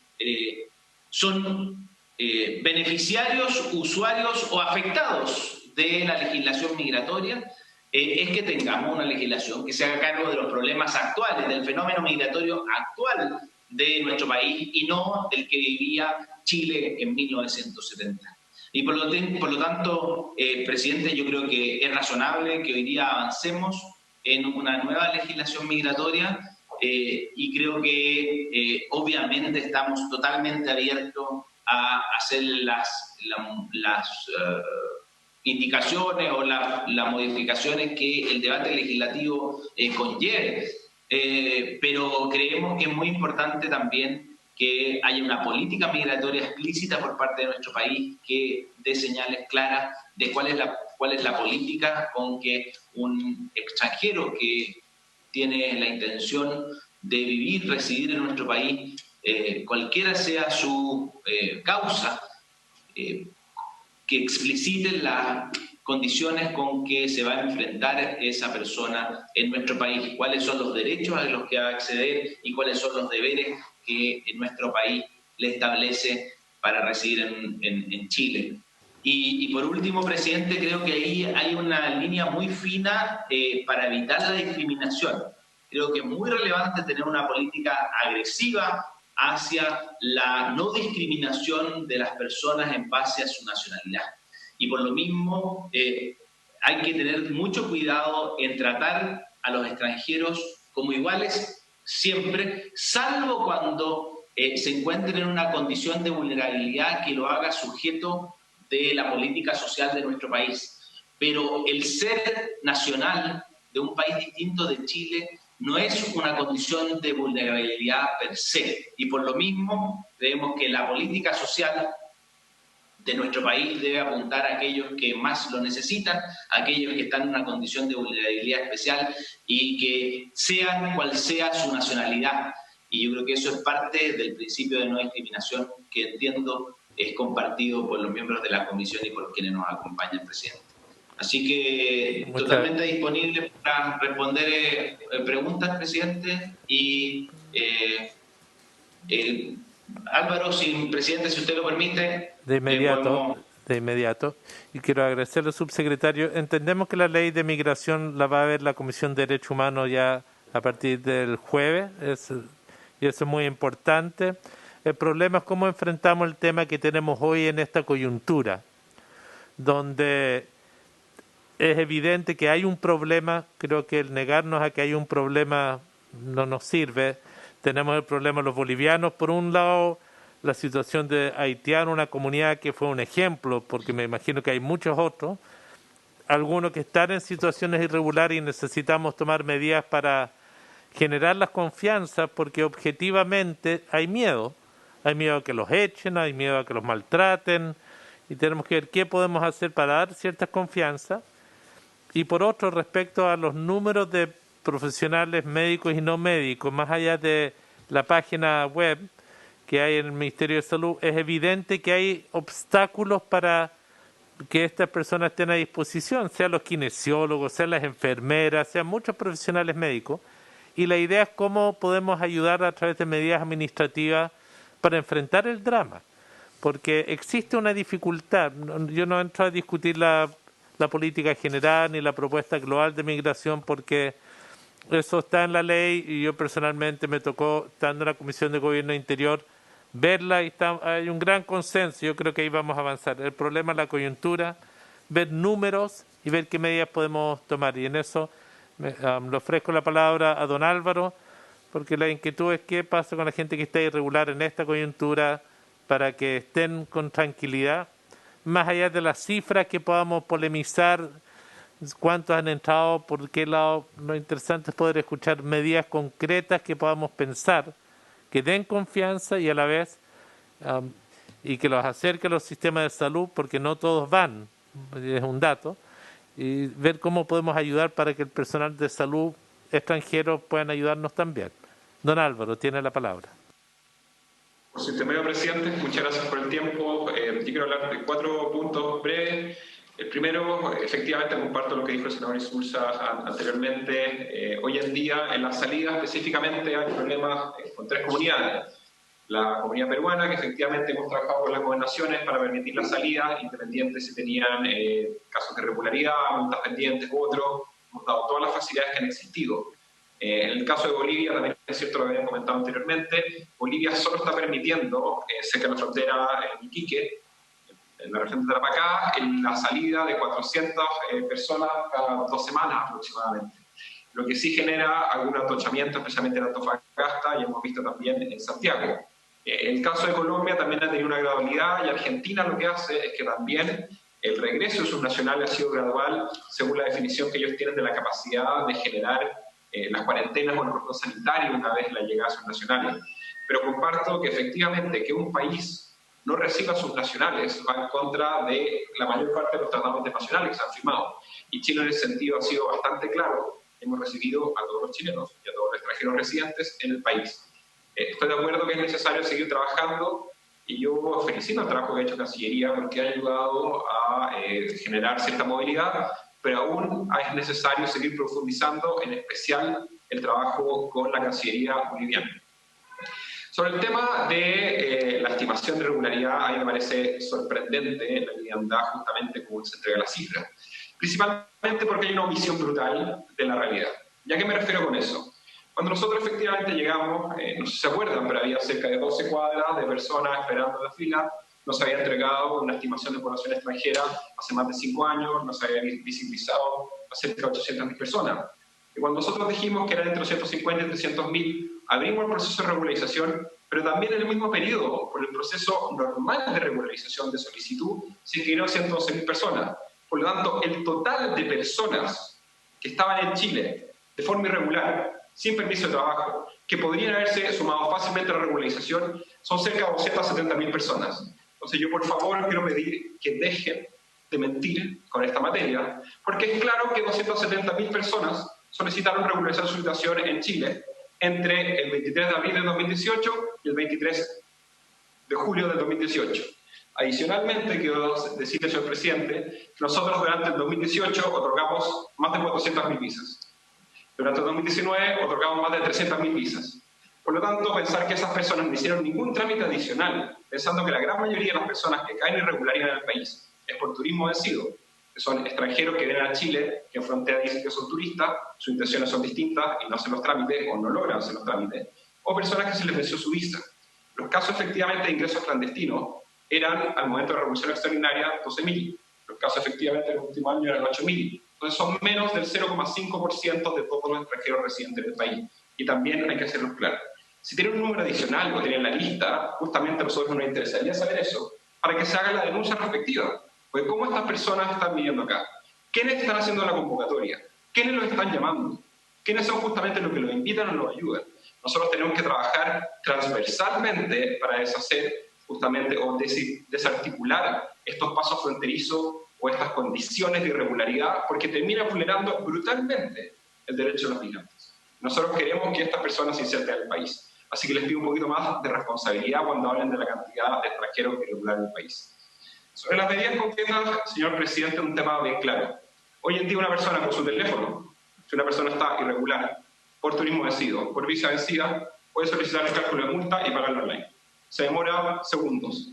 son beneficiarios, usuarios o afectados de la legislación migratoria es que tengamos una legislación que se haga cargo de los problemas actuales, del fenómeno migratorio actual de nuestro país y no del que vivía Chile en 1970. Y por lo tanto, presidente, yo creo que es razonable que hoy día avancemos en una nueva legislación migratoria y creo que obviamente estamos totalmente abiertos a hacer las indicaciones o las modificaciones que el debate legislativo conlleve. Pero creemos que es muy importante también que haya una política migratoria explícita por parte de nuestro país que dé señales claras de cuál es la política con que un extranjero que tiene la intención de vivir, residir en nuestro país, cualquiera sea su causa, que explicite las condiciones con que se va a enfrentar esa persona en nuestro país, cuáles son los derechos a los que va a acceder y cuáles son los deberes que en nuestro país le establece para residir en Chile. Y por último, presidente, creo que ahí hay una línea muy fina para evitar la discriminación. Creo que es muy relevante tener una política agresiva hacia la no discriminación de las personas en base a su nacionalidad. Y por lo mismo, hay que tener mucho cuidado en tratar a los extranjeros como iguales siempre, salvo cuando se encuentren en una condición de vulnerabilidad que lo haga sujeto de la política social de nuestro país. Pero el ser nacional de un país distinto de Chile no es una condición de vulnerabilidad per se. Y por lo mismo, creemos que la política social de nuestro país debe apuntar a aquellos que más lo necesitan, a aquellos que están en una condición de vulnerabilidad especial y que sean cual sea su nacionalidad. Y yo creo que eso es parte del principio de no discriminación que entiendo es compartido por los miembros de la comisión y por quienes nos acompañan, presidente. Así que totalmente disponible para responder preguntas, presidente, y Álvaro, presidente, si usted lo permite. De inmediato. Y quiero agradecerle al subsecretario. Entendemos que la ley de migración la va a ver la Comisión de Derechos Humanos ya a partir del jueves, y eso es muy importante. El problema es cómo enfrentamos el tema que tenemos hoy en esta coyuntura, donde es evidente que hay un problema. Creo que el negarnos a que hay un problema no nos sirve. Tenemos el problema de los bolivianos, por un lado, la situación de haitianos, una comunidad que fue un ejemplo, porque me imagino que hay muchos otros, algunos que están en situaciones irregulares y necesitamos tomar medidas para generar las confianzas, porque objetivamente hay miedo a que los echen, hay miedo a que los maltraten, y tenemos que ver qué podemos hacer para dar ciertas confianzas. Y por otro, respecto a los números de profesionales médicos y no médicos, más allá de la página web que hay en el Ministerio de Salud, es evidente que hay obstáculos para que estas personas estén a disposición, sean los kinesiólogos, sean las enfermeras, sean muchos profesionales médicos, y la idea es cómo podemos ayudar a través de medidas administrativas para enfrentar el drama, porque existe una dificultad. Yo no entro a discutir la política general ni la propuesta global de migración, porque eso está en la ley, y yo personalmente me tocó, estando en la Comisión de Gobierno Interior, verla, y hay un gran consenso. Yo creo que ahí vamos a avanzar. El problema es la coyuntura, ver números y ver qué medidas podemos tomar, y en eso le ofrezco la palabra a don Álvaro, porque la inquietud es qué pasa con la gente que está irregular en esta coyuntura, para que estén con tranquilidad, más allá de las cifras que podamos polemizar, cuántos han entrado, por qué lado. Lo interesante es poder escuchar medidas concretas que podamos pensar, que den confianza y a la vez y que los acerque a los sistemas de salud, porque no todos van, es un dato, y ver cómo podemos ayudar para que el personal de salud extranjeros puedan ayudarnos también. Don Álvaro, tiene la palabra. Por su intermedio, presidente, muchas gracias por el tiempo. Yo quiero hablar de 4 puntos breves. El primero, efectivamente, comparto lo que dijo el senador Insulza anteriormente. Hoy en día, en la salida específicamente, hay problemas con 3 comunidades. La comunidad peruana, que efectivamente hemos trabajado con las gobernaciones para permitir la salida, independientes si tenían casos de irregularidad, multas pendientes u otros. Hemos dado todas las facilidades que han existido. En el caso de Bolivia, también es cierto lo que habían comentado anteriormente, Bolivia solo está permitiendo, cerca de la frontera en Iquique, en la región de Tarapacá, en la salida de 400 personas cada 2 semanas aproximadamente. Lo que sí genera algún atochamiento, especialmente en Antofagasta, y hemos visto también en Santiago. El caso de Colombia también ha tenido una gradualidad, y Argentina lo que hace es que también el regreso de sus nacionales ha sido gradual, según la definición que ellos tienen de la capacidad de generar las cuarentenas o el protocolo sanitario una vez la llegada de sus nacionales. Pero comparto que efectivamente que un país no reciba a sus nacionales va en contra de la mayor parte de los tratados internacionales que se han firmado. Y Chile en ese sentido ha sido bastante claro. Hemos recibido a todos los chilenos y a todos los extranjeros residentes en el país. Estoy de acuerdo que es necesario seguir trabajando y yo felicito el trabajo que ha hecho Cancillería porque ha ayudado a generar cierta movilidad, pero aún es necesario seguir profundizando, en especial el trabajo con la Cancillería boliviana. Sobre el tema de la estimación de irregularidad, a mí me parece sorprendente la liviandad justamente como se entrega la cifra. Principalmente porque hay una omisión brutal de la realidad. ¿Y a qué me refiero con eso? Cuando nosotros efectivamente llegamos, no sé si se acuerdan, pero había cerca de 12 cuadras de personas esperando la fila, nos había entregado una estimación de población extranjera hace más de 5 años, nos había visibilizado a cerca de 800.000 personas. Y cuando nosotros dijimos que eran entre 250 y 300.000, abrimos el proceso de regularización, pero también en el mismo periodo, por el proceso normal de regularización de solicitud, se inscribieron 112.000 personas. Por lo tanto, el total de personas que estaban en Chile de forma irregular, sin permiso de trabajo, que podrían haberse sumado fácilmente a la regularización, son cerca de 270.000 personas. Entonces yo por favor quiero pedir que dejen de mentir con esta materia, porque es claro que 270.000 personas solicitaron regularizar su situación en Chile entre el 23 de abril del 2018 y el 23 de julio del 2018. Adicionalmente, quiero decirle, señor presidente, que nosotros durante el 2018 otorgamos más de 400.000 visas. Durante el 2019 otorgamos más de 300.000 visas. Por lo tanto, pensar que esas personas no hicieron ningún trámite adicional, pensando que la gran mayoría de las personas que caen irregularidad en el país es por turismo vencido, que son extranjeros que vienen a Chile, que en frontera dicen que son turistas, sus intenciones son distintas y no hacen los trámites o no logran hacer los trámites, o personas que se les venció su visa. Los casos efectivamente de ingresos clandestinos eran, al momento de la revolución extraordinaria, 12.000. Los casos efectivamente en el último año eran 8.000. Entonces son menos del 0,5% de todos los extranjeros residentes del país. Y también hay que hacerlo claro. Si tienen un número adicional o tienen la lista, justamente a nosotros nos interesaría saber eso, para que se haga la denuncia respectiva. Porque ¿cómo estas personas están viviendo acá? ¿Quiénes están haciendo la convocatoria? ¿Quiénes los están llamando? ¿Quiénes son justamente los que los invitan o los ayudan? Nosotros tenemos que trabajar transversalmente para deshacer justamente o desarticular estos pasos fronterizos o estas condiciones de irregularidad, porque termina vulnerando brutalmente el derecho de los migrantes. Nosotros queremos que estas personas se inserten en el país. Así que les pido un poquito más de responsabilidad cuando hablen de la cantidad de extranjeros irregulares en el país. Sobre las medidas concretas, señor presidente, un tema bien claro. Hoy en día una persona con su teléfono, si una persona está irregular, por turismo vencido, por visa vencida, puede solicitar el cálculo de multa y pagarlo online. Se demora segundos.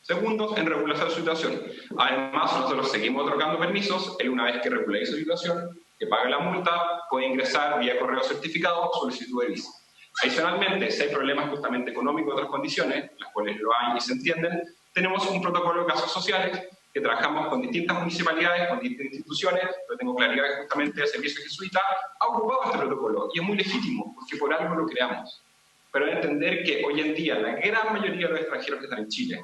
Segundos en regularizar su situación. Además, nosotros seguimos otorgando permisos. Él, una vez que regularice su situación, que pague la multa, puede ingresar vía correo certificado solicitud de visa. Adicionalmente, si hay problemas justamente económicos y otras condiciones, las cuales lo hay y se entienden, tenemos un protocolo de casos sociales que trabajamos con distintas municipalidades, con distintas instituciones. Yo tengo claridad que justamente el Servicio Jesuita ha ocupado este protocolo y es muy legítimo porque por algo lo creamos. Pero hay que entender que hoy en día la gran mayoría de los extranjeros que están en Chile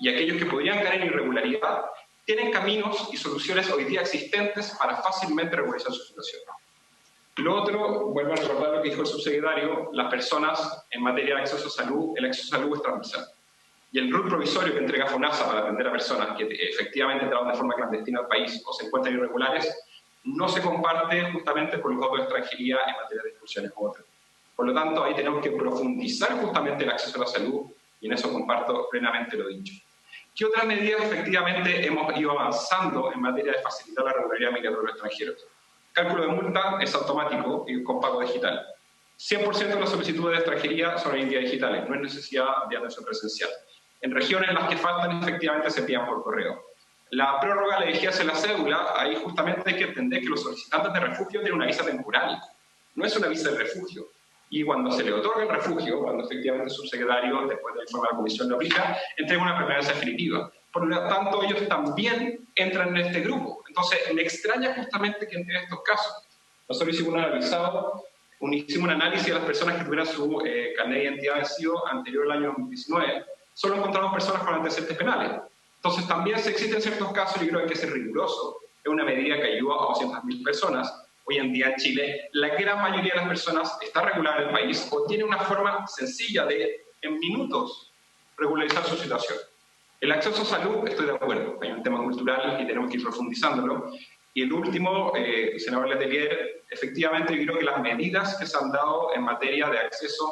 y aquellos que podrían caer en irregularidad tienen caminos y soluciones hoy día existentes para fácilmente regularizar su situación. Lo otro, vuelvo a recordar lo que dijo el subsecretario, las personas en materia de acceso a salud, el acceso a salud es transversal. Y el RUT provisorio que entrega FONASA para atender a personas que efectivamente trabajan de forma clandestina al país o se encuentran irregulares, no se comparte justamente por los datos de extranjería en materia de expulsiones u otras. Por lo tanto, ahí tenemos que profundizar justamente el acceso a la salud, y en eso comparto plenamente lo dicho. ¿Qué otras medidas efectivamente hemos ido avanzando en materia de facilitar la regularidad migratoria de los extranjeros? Cálculo de multa es automático y con pago digital. 100% de las solicitudes de extranjería son hoy en día digitales, no hay necesidad de atención presencial. En regiones en las que faltan, efectivamente se envían por correo. La prórroga de la vigencia de la cédula, ahí justamente hay que entender que los solicitantes de refugio tienen una visa temporal, no es una visa de refugio. Y cuando se le otorga el refugio, cuando efectivamente el subsecretario, después de informar a la comisión, lo aplica, entrega una permanencia definitiva. Por lo tanto, ellos también entran en este grupo. Entonces, me extraña justamente que entre estos casos. Nosotros hicimos un análisis de las personas que tuvieran su carnet de identidad vencido anterior al año 2019. Solo encontramos personas con antecedentes penales. Entonces, también si existen ciertos casos, yo creo que hay que ser riguroso. Es una medida que ayuda a 200.000 personas. Hoy en día en Chile, la gran mayoría de las personas está regulada en el país o tiene una forma sencilla de, en minutos, regularizar su situación. El acceso a salud, estoy de acuerdo, hay un tema cultural y tenemos que ir profundizándolo. Y el último, senador Letelier, efectivamente yo creo que las medidas que se han dado en materia de acceso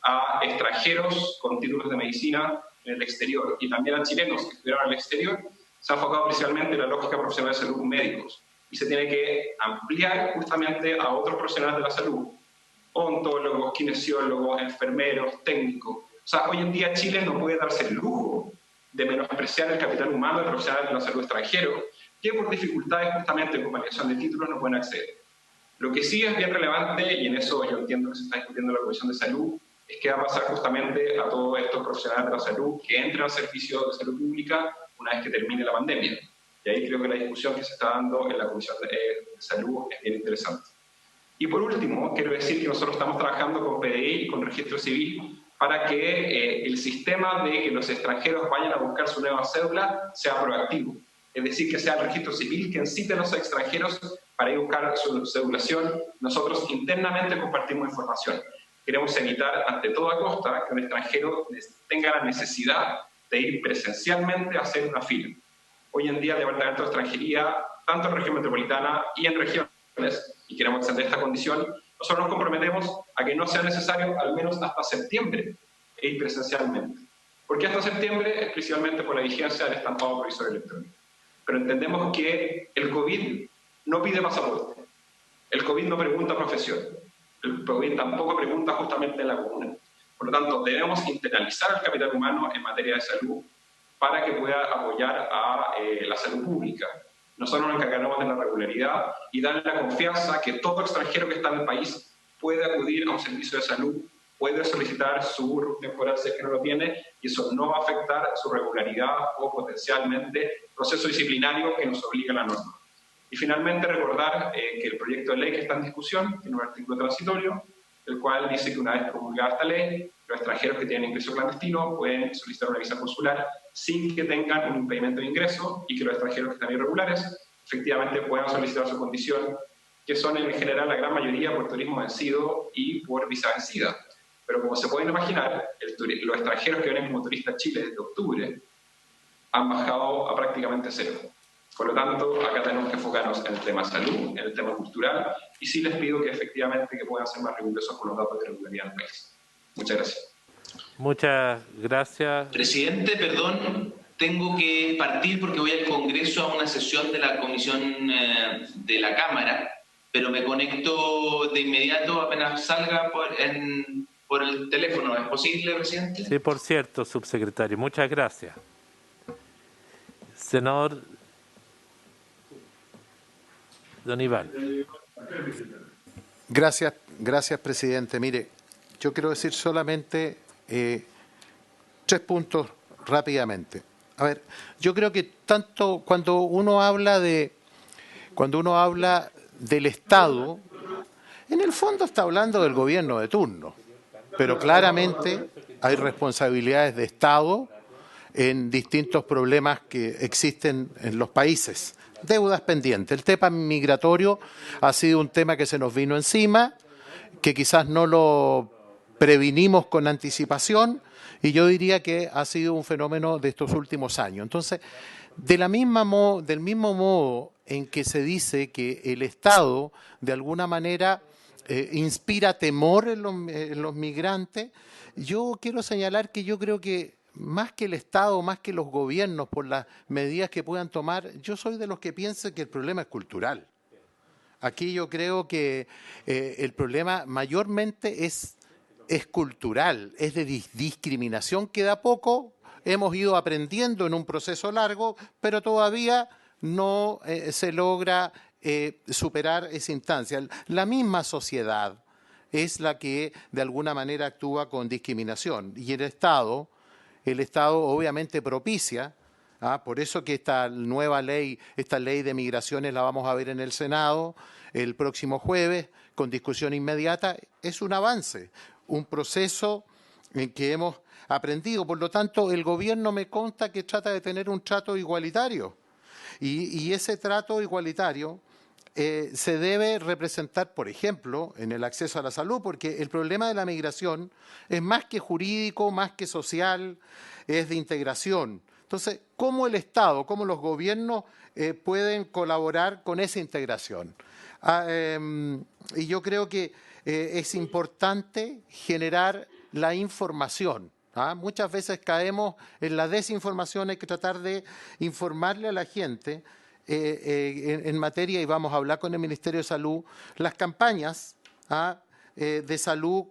a extranjeros con títulos de medicina en el exterior y también a chilenos que estuvieron en el exterior, se ha enfocado principalmente en la lógica profesional de salud médicos. Y se tiene que ampliar justamente a otros profesionales de la salud, odontólogos, kinesiólogos, enfermeros, técnicos. O sea, hoy en día Chile no puede darse el lujo de menospreciar el capital humano de profesionales de la salud extranjeros, que por dificultades justamente en convalidación de títulos no pueden acceder. Lo que sí es bien relevante, y en eso yo entiendo que se está discutiendo en la Comisión de Salud, es que va a pasar justamente a todos estos profesionales de la salud que entren al servicio de salud pública una vez que termine la pandemia. Y ahí creo que la discusión que se está dando en la Comisión de Salud es bien interesante. Y por último, quiero decir que nosotros estamos trabajando con PDI y con Registro Civil para que el sistema de que los extranjeros vayan a buscar su nueva cédula sea proactivo. Es decir, que sea el Registro Civil quien cite a los extranjeros para ir a buscar su cedulación. Nosotros internamente compartimos información. Queremos evitar ante toda costa que un extranjero tenga la necesidad de ir presencialmente a hacer una fila. Hoy en día el Departamento de Extranjería, tanto en región metropolitana y en regiones, y queremos extender esta condición, nosotros nos comprometemos a que no sea necesario al menos hasta septiembre ir presencialmente. ¿Por qué hasta septiembre? Es principalmente por la vigencia del estampado provisorio electrónico. Pero entendemos que el COVID no pide pasaporte, el COVID no pregunta profesión, el COVID tampoco pregunta justamente la comuna. Por lo tanto, debemos internalizar el capital humano en materia de salud para que pueda apoyar a la salud pública. Nosotros nos encargaremos de la regularidad y darle la confianza que todo extranjero que está en el país puede acudir a un servicio de salud, puede solicitar su RUT temporal si es que no lo tiene, y eso no va a afectar su regularidad o potencialmente proceso disciplinario que nos obliga a la norma. Y finalmente recordar que el proyecto de ley que está en discusión tiene un artículo transitorio, el cual dice que una vez promulgada esta ley, los extranjeros que tienen ingreso clandestino pueden solicitar una visa consular sin que tengan un impedimento de ingreso y que los extranjeros que están irregulares efectivamente puedan solicitar su condición, que son en general la gran mayoría por turismo vencido y por visa vencida. Pero como se pueden imaginar, los extranjeros que vienen como turistas a Chile desde octubre han bajado a prácticamente cero. Por lo tanto, acá tenemos que enfocarnos en el tema salud, en el tema cultural, y sí les pido que efectivamente que puedan ser más rigurosos con los datos de regularidad del país. Muchas gracias. Muchas gracias. Presidente, perdón, tengo que partir porque voy al Congreso a una sesión de la Comisión de la Cámara, pero me conecto de inmediato apenas salga por el teléfono. ¿Es posible, presidente? Sí, por cierto, subsecretario. Muchas gracias. Senador Don Iván. Gracias, presidente. Mire, yo quiero decir solamente 3 puntos rápidamente. A ver, yo creo que tanto cuando uno habla del Estado, en el fondo está hablando del gobierno de turno, pero claramente hay responsabilidades de Estado en distintos problemas que existen en los países. Deudas pendientes. El tema migratorio ha sido un tema que se nos vino encima, que quizás no lo previnimos con anticipación, y yo diría que ha sido un fenómeno de estos últimos años. Entonces, del mismo modo, en que se dice que el Estado, de alguna manera, inspira temor en los migrantes, yo quiero señalar que yo creo que más que el Estado, más que los gobiernos, por las medidas que puedan tomar, yo soy de los que piensan que el problema es cultural. Aquí yo creo que el problema mayormente es cultural, es de discriminación que de a poco hemos ido aprendiendo en un proceso largo, pero todavía no se logra superar esa instancia. La misma sociedad es la que de alguna manera actúa con discriminación y el Estado obviamente propicia, por eso que esta nueva ley, esta ley de migraciones la vamos a ver en el Senado el próximo jueves con discusión inmediata, es un avance, un proceso en que hemos aprendido. Por lo tanto, el gobierno me consta que trata de tener un trato igualitario y ese trato igualitario se debe representar, por ejemplo, en el acceso a la salud, porque el problema de la migración es más que jurídico, más que social, es de integración. Entonces, ¿cómo el Estado, cómo los gobiernos pueden colaborar con esa integración? Y yo creo que es importante generar la información. Muchas veces caemos en la desinformación, hay que tratar de informarle a la gente en materia, y vamos a hablar con el Ministerio de Salud, las campañas de salud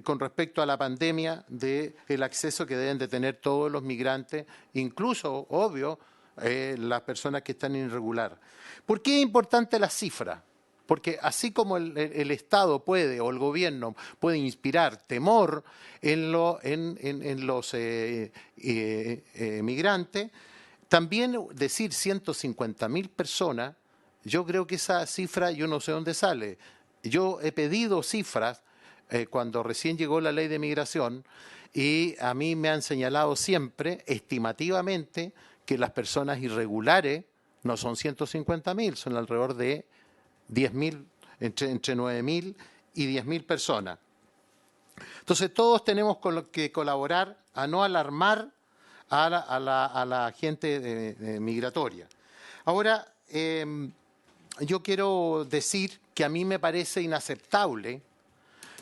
con respecto a la pandemia, del acceso que deben de tener todos los migrantes, incluso, obvio, las personas que están irregular. ¿Por qué es importante la cifra? Porque así como el Estado puede, o el gobierno puede inspirar temor en los migrantes, también decir 150.000 personas, yo creo que esa cifra yo no sé dónde sale. Yo he pedido cifras cuando recién llegó la ley de migración y a mí me han señalado siempre, estimativamente, que las personas irregulares no son 150.000, son alrededor de 10.000, entre 9.000 y 10.000 personas. Entonces todos tenemos que colaborar a no alarmar a la gente migratoria. Ahora, yo quiero decir que a mí me parece inaceptable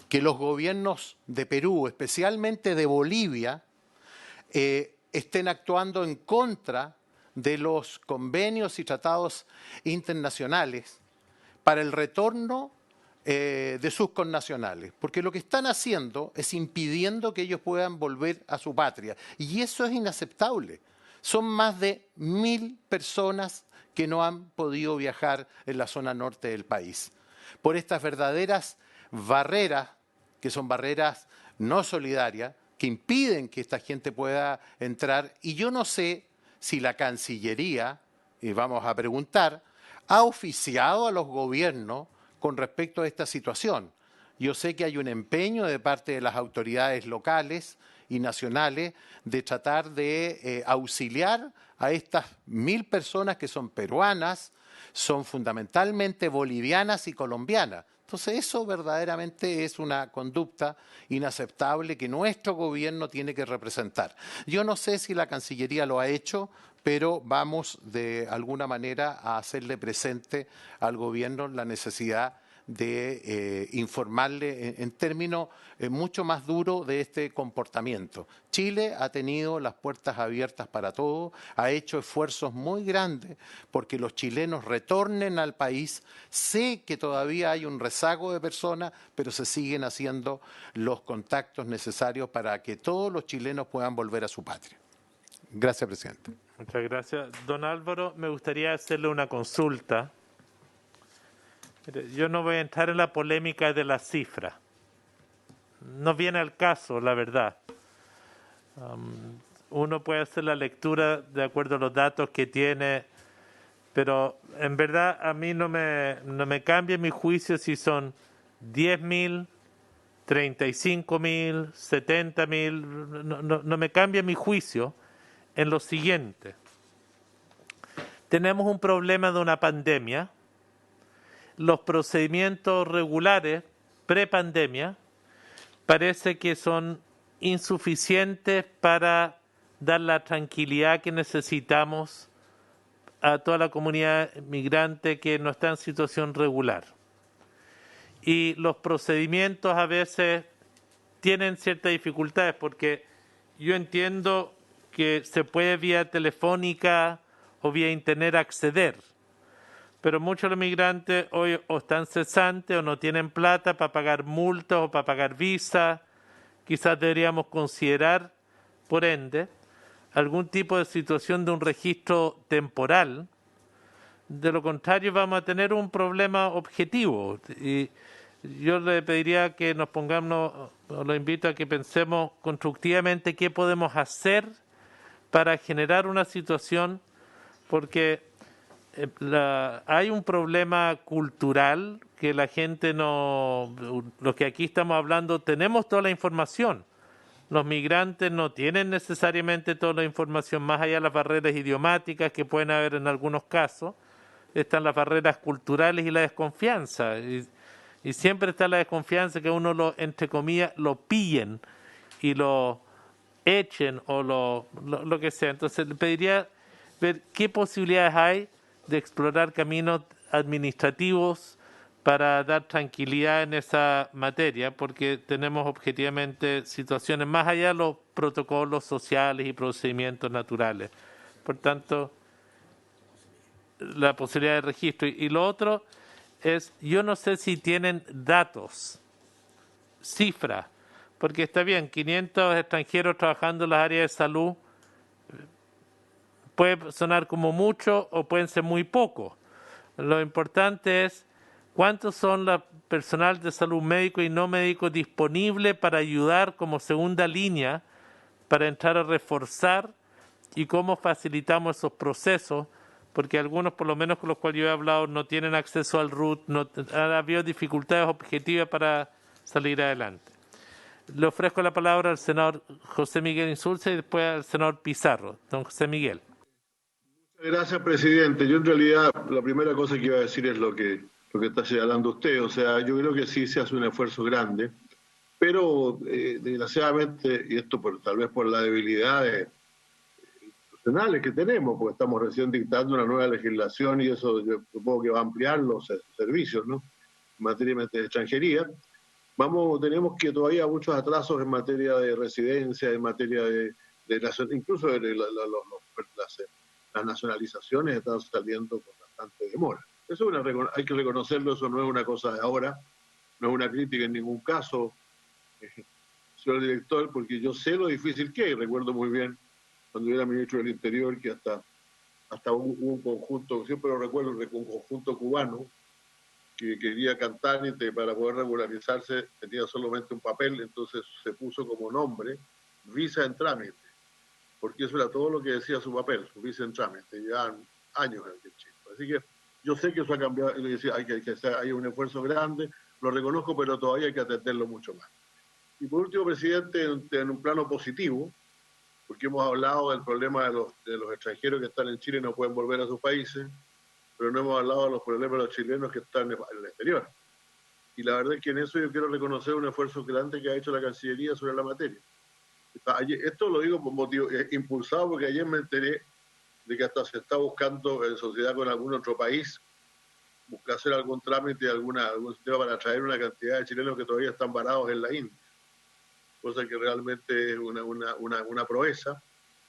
que los gobiernos de Perú, especialmente de Bolivia, estén actuando en contra de los convenios y tratados internacionales para el retorno de sus connacionales, porque lo que están haciendo es impidiendo que ellos puedan volver a su patria, y eso es inaceptable. Son más de 1.000 personas que no han podido viajar en la zona norte del país, por estas verdaderas barreras, que son barreras no solidarias, que impiden que esta gente pueda entrar, y yo no sé si la Cancillería, y vamos a preguntar, ha oficiado a los gobiernos con respecto a esta situación. Yo sé que hay un empeño de parte de las autoridades locales y nacionales de tratar de auxiliar a estas 1.000 personas que son peruanas, son fundamentalmente bolivianas y colombianas. Entonces eso verdaderamente es una conducta inaceptable que nuestro gobierno tiene que representar. Yo no sé si la Cancillería lo ha hecho, pero vamos de alguna manera a hacerle presente al gobierno la necesidad de informarle en términos mucho más duros de este comportamiento. Chile ha tenido las puertas abiertas para todo, ha hecho esfuerzos muy grandes porque los chilenos retornen al país. Sé que todavía hay un rezago de personas, pero se siguen haciendo los contactos necesarios para que todos los chilenos puedan volver a su patria. Gracias, presidente. Muchas gracias. Don Álvaro, me gustaría hacerle una consulta. Yo no voy a entrar en la polémica de las cifras. No viene al caso, la verdad. Uno puede hacer la lectura de acuerdo a los datos que tiene, pero en verdad a mí no me cambia mi juicio si son 10.000, 35.000, 70.000. No me cambia mi juicio en lo siguiente. Tenemos un problema de una pandemia. Los procedimientos regulares prepandemia parece que son insuficientes para dar la tranquilidad que necesitamos a toda la comunidad migrante que no está en situación regular. Y los procedimientos a veces tienen ciertas dificultades porque yo entiendo que se puede vía telefónica o vía internet acceder, pero muchos de los migrantes hoy o están cesantes o no tienen plata para pagar multas o para pagar visas. Quizás deberíamos considerar, por ende, algún tipo de situación de un registro temporal. De lo contrario vamos a tener un problema objetivo y yo le pediría que nos pongamos, lo invito a que pensemos constructivamente qué podemos hacer para generar una situación, porque hay un problema cultural que la gente no, los que aquí estamos hablando, tenemos toda la información. Los migrantes no tienen necesariamente toda la información, más allá de las barreras idiomáticas que pueden haber en algunos casos, están las barreras culturales y la desconfianza. Y siempre está la desconfianza que uno, entre comillas, lo pillen y lo echen o lo que sea. Entonces le pediría ver qué posibilidades hay de explorar caminos administrativos para dar tranquilidad en esa materia, porque tenemos objetivamente situaciones más allá de los protocolos sociales y procedimientos naturales. Por tanto, la posibilidad de registro. Y lo otro es, yo no sé si tienen datos, cifras, porque está bien, 500 extranjeros trabajando en las áreas de salud puede sonar como mucho o pueden ser muy pocos. Lo importante es cuántos son los personal de salud médico y no médico disponible para ayudar como segunda línea para entrar a reforzar y cómo facilitamos esos procesos, porque algunos, por lo menos con los cuales yo he hablado, no tienen acceso al RUT, ha habido dificultades objetivas para salir adelante. Le ofrezco la palabra al senador José Miguel Insulza y después al senador Pizarro. Don José Miguel. Gracias, presidente. Yo en realidad la primera cosa que iba a decir es lo que está señalando usted. O sea, yo creo que sí se hace un esfuerzo grande, pero desgraciadamente, y esto tal vez por la debilidad institucionales que tenemos, porque estamos recién dictando una nueva legislación y eso yo supongo que va a ampliar los servicios, ¿no?, en materia de extranjería. Tenemos que todavía muchos atrasos en materia de residencia, en materia de incluso las nacionalizaciones están saliendo con bastante demora. Eso hay que reconocerlo, eso no es una cosa de ahora, no es una crítica en ningún caso, señor director, porque yo sé lo difícil que es. Recuerdo muy bien cuando yo era ministro del Interior que hasta hubo un conjunto, siempre lo recuerdo, un conjunto cubano que quería cantar para poder regularizarse, tenía solamente un papel, entonces se puso como nombre visa en trámite, porque eso era todo lo que decía su papel, su visa en trámite, llevaban años en el Chile. Así que yo sé que eso ha cambiado, hay un esfuerzo grande, lo reconozco, pero todavía hay que atenderlo mucho más. Y por último, presidente, en un plano positivo, porque hemos hablado del problema de los extranjeros que están en Chile y no pueden volver a sus países, pero no hemos hablado de los problemas de los chilenos que están en el exterior. Y la verdad es que en eso yo quiero reconocer un esfuerzo grande que ha hecho la Cancillería sobre la materia. Esto lo digo por motivo impulsado, porque ayer me enteré de que hasta se está buscando en sociedad con algún otro país, buscar hacer algún trámite, algún sistema para traer una cantidad de chilenos que todavía están varados en la India. Cosa que realmente es una proeza,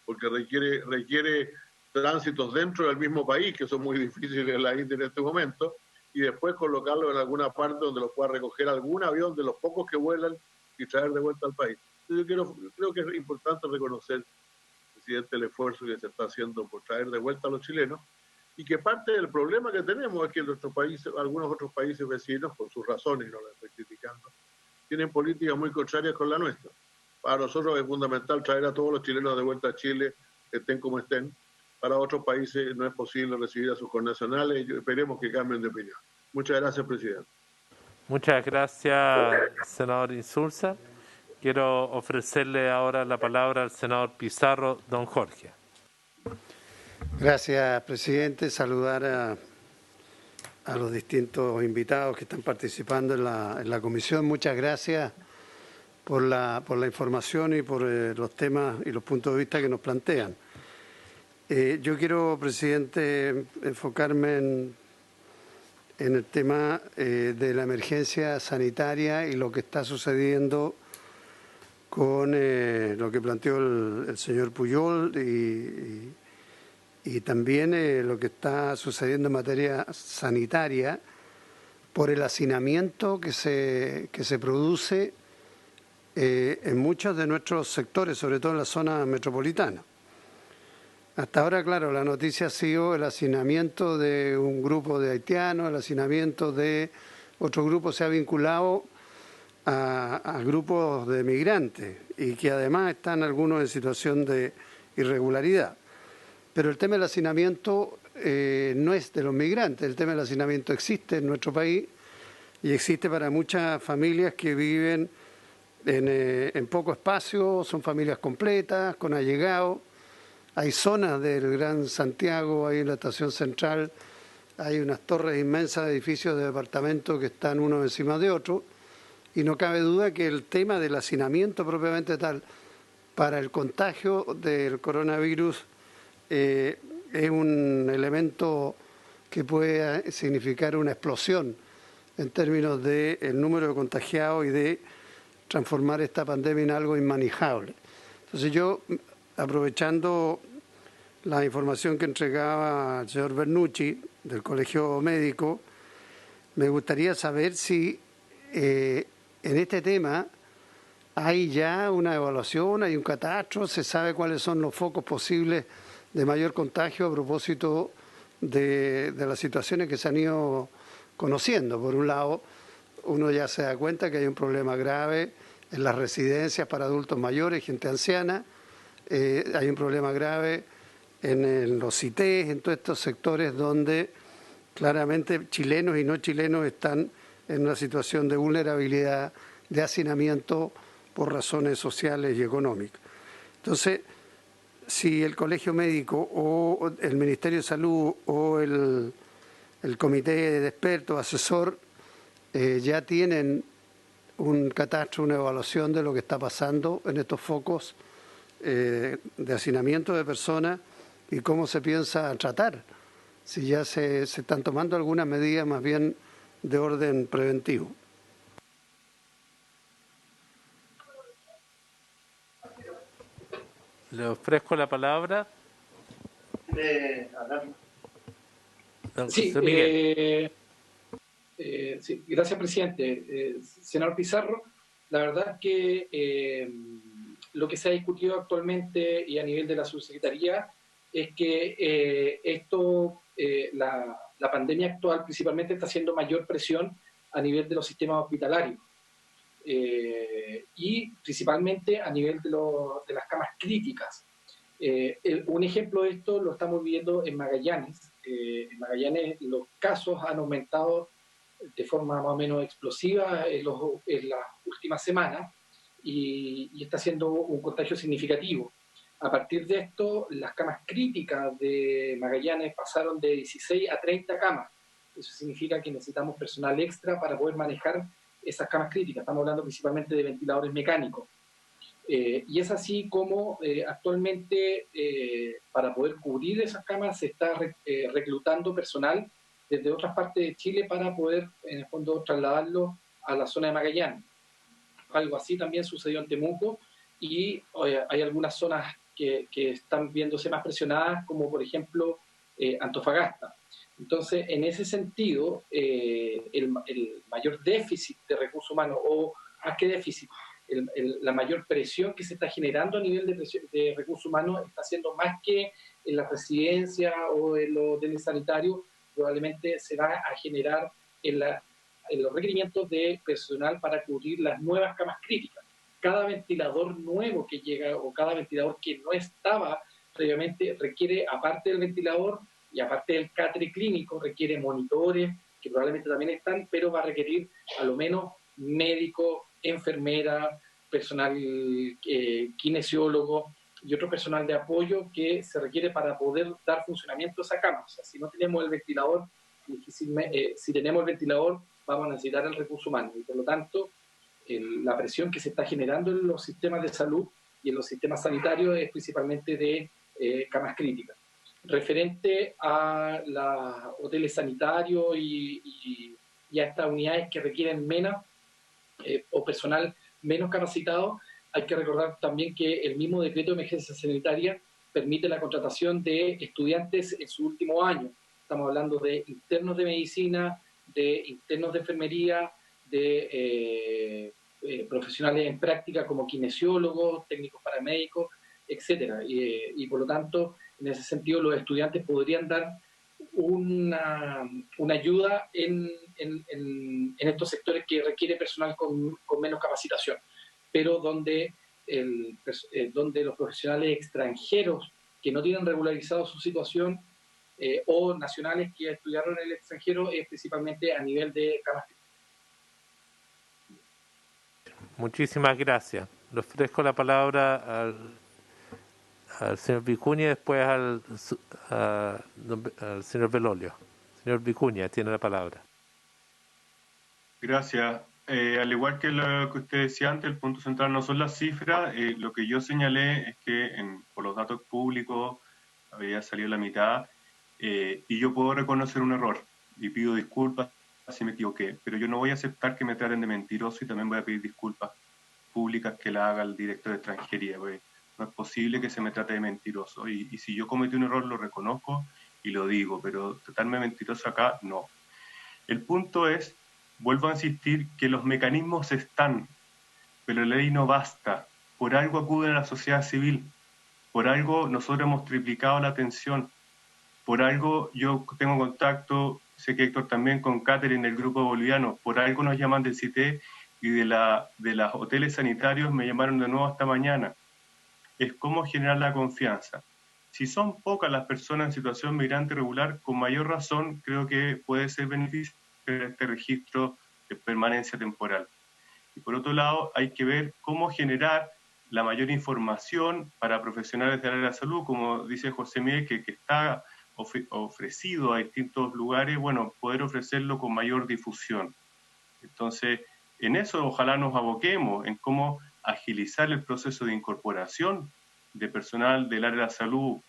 porque requiere tránsitos dentro del mismo país, que son muy difíciles en la India en este momento, y después colocarlo en alguna parte donde los pueda recoger algún avión de los pocos que vuelan y traer de vuelta al país. Entonces yo creo que es importante reconocer, presidente, el esfuerzo que se está haciendo por traer de vuelta a los chilenos, y que parte del problema que tenemos es que nuestros países, algunos otros países vecinos, por sus razones, no las estoy criticando, tienen políticas muy contrarias con la nuestra. Para nosotros es fundamental traer a todos los chilenos de vuelta a Chile, estén como estén. Para otros países no es posible recibir a sus connacionales y esperemos que cambien de opinión. Muchas gracias, presidente. Muchas gracias, senador Insulza. Quiero ofrecerle ahora la palabra al senador Pizarro, don Jorge. Gracias, presidente. Saludar a los distintos invitados que están participando en la comisión. Muchas gracias por la información y por los temas y los puntos de vista que nos plantean. Yo quiero, presidente, enfocarme en el tema de la emergencia sanitaria y lo que está sucediendo con lo que planteó el señor Puyol y también lo que está sucediendo en materia sanitaria por el hacinamiento que se produce en muchos de nuestros sectores, sobre todo en la zona metropolitana. Hasta ahora, claro, la noticia ha sido el hacinamiento de un grupo de haitianos, el hacinamiento de otro grupo se ha vinculado a grupos de migrantes y que además están algunos en situación de irregularidad. Pero el tema del hacinamiento no es de los migrantes, el tema del hacinamiento existe en nuestro país y existe para muchas familias que viven en poco espacio, son familias completas, con allegados. Hay zonas del Gran Santiago, ahí en la estación central, hay unas torres inmensas de edificios de departamentos que están uno encima de otro, y no cabe duda que el tema del hacinamiento propiamente tal para el contagio del coronavirus es un elemento que puede significar una explosión en términos del número de contagiados y de transformar esta pandemia en algo inmanejable. Entonces yo, aprovechando la información que entregaba el señor Bernucci del Colegio Médico, me gustaría saber si en este tema hay ya una evaluación, hay un catastro, se sabe cuáles son los focos posibles de mayor contagio a propósito de las situaciones que se han ido conociendo. Por un lado, uno ya se da cuenta que hay un problema grave en las residencias para adultos mayores, gente anciana, hay un problema grave en los CITES, en todos estos sectores donde claramente chilenos y no chilenos están en una situación de vulnerabilidad, de hacinamiento por razones sociales y económicas. Entonces, si el Colegio Médico o el Ministerio de Salud o el Comité de Expertos asesor ya tienen un catastro, una evaluación de lo que está pasando en estos focos de hacinamiento de personas y cómo se piensa tratar, si ya se están tomando algunas medidas más bien de orden preventivo. Le ofrezco la palabra. Sí, sí, gracias, presidente. Senador Pizarro, la verdad que lo que se ha discutido actualmente y a nivel de la subsecretaría es que la pandemia actual principalmente está haciendo mayor presión a nivel de los sistemas hospitalarios y principalmente a nivel de las camas críticas. Un ejemplo de esto lo estamos viendo en Magallanes. En Magallanes los casos han aumentado de forma más o menos explosiva en las últimas semanas y está siendo un contagio significativo. A partir de esto, las camas críticas de Magallanes pasaron de 16 a 30 camas. Eso significa que necesitamos personal extra para poder manejar esas camas críticas. Estamos hablando principalmente de ventiladores mecánicos. Y es así como actualmente para poder cubrir esas camas se está reclutando personal desde otras partes de Chile para poder en el fondo trasladarlo a la zona de Magallanes. Algo así también sucedió en Temuco y hay algunas zonas que están viéndose más presionadas, como por ejemplo Antofagasta. Entonces, en ese sentido, el mayor déficit de recursos humanos, o más que déficit, la mayor presión que se está generando a nivel de recursos humanos está siendo más que en la residencia o en los hoteles sanitarios, probablemente se va a generar en los requerimientos de personal para cubrir las nuevas camas críticas. Cada ventilador nuevo que llega o cada ventilador que no estaba previamente requiere, aparte del ventilador y aparte del catre clínico, requiere monitores que probablemente también están, pero va a requerir a lo menos médico, enfermera, personal kinesiólogo y otro personal de apoyo que se requiere para poder dar funcionamiento a esa cama. O sea, si no tenemos el ventilador, si tenemos el ventilador, vamos a necesitar el recurso humano y por lo tanto la presión que se está generando en los sistemas de salud y en los sistemas sanitarios es principalmente de camas críticas. referente a los hoteles sanitarios y a estas unidades que requieren menos o personal menos capacitado, hay que recordar también que el mismo decreto de emergencia sanitaria permite la contratación de estudiantes en su último año. Estamos hablando de internos de medicina, de internos de enfermería, de profesionales en práctica como kinesiólogos, técnicos paramédicos, etcétera. Y por lo tanto, en ese sentido, los estudiantes podrían dar una ayuda en estos sectores que requiere personal con menos capacitación, pero donde los profesionales extranjeros que no tienen regularizado su situación o nacionales que estudiaron en el extranjero es principalmente a nivel de camas. Muchísimas gracias. Le ofrezco la palabra al señor Vicuña y después al señor Belolio. Señor Vicuña, tiene la palabra. Gracias. Al igual que lo que usted decía antes, el punto central no son las cifras. Lo que yo señalé es que por los datos públicos había salido la mitad y yo puedo reconocer un error y pido disculpas si me equivoqué, pero yo no voy a aceptar que me traten de mentiroso y también voy a pedir disculpas públicas que la haga el director de extranjería, porque no es posible que se me trate de mentiroso y si yo cometí un error lo reconozco y lo digo, pero tratarme de mentiroso acá no. El punto es, vuelvo a insistir, que los mecanismos están, pero la ley no basta. Por algo acuden a la sociedad civil, por algo nosotros hemos triplicado la atención, por algo yo tengo contacto, sé que Héctor también, con Catherine del grupo boliviano, por algo nos llaman del CITE y de los hoteles sanitarios me llamaron de nuevo esta mañana. Es cómo generar la confianza. Si son pocas las personas en situación migrante regular, con mayor razón creo que puede ser beneficio este registro de permanencia temporal. Y por otro lado, hay que ver cómo generar la mayor información para profesionales del área de la salud, como dice José Miguel, que está ofrecido a distintos lugares, bueno, poder ofrecerlo con mayor difusión. Entonces, en eso ojalá nos aboquemos, en cómo agilizar el proceso de incorporación de personal del área de la salud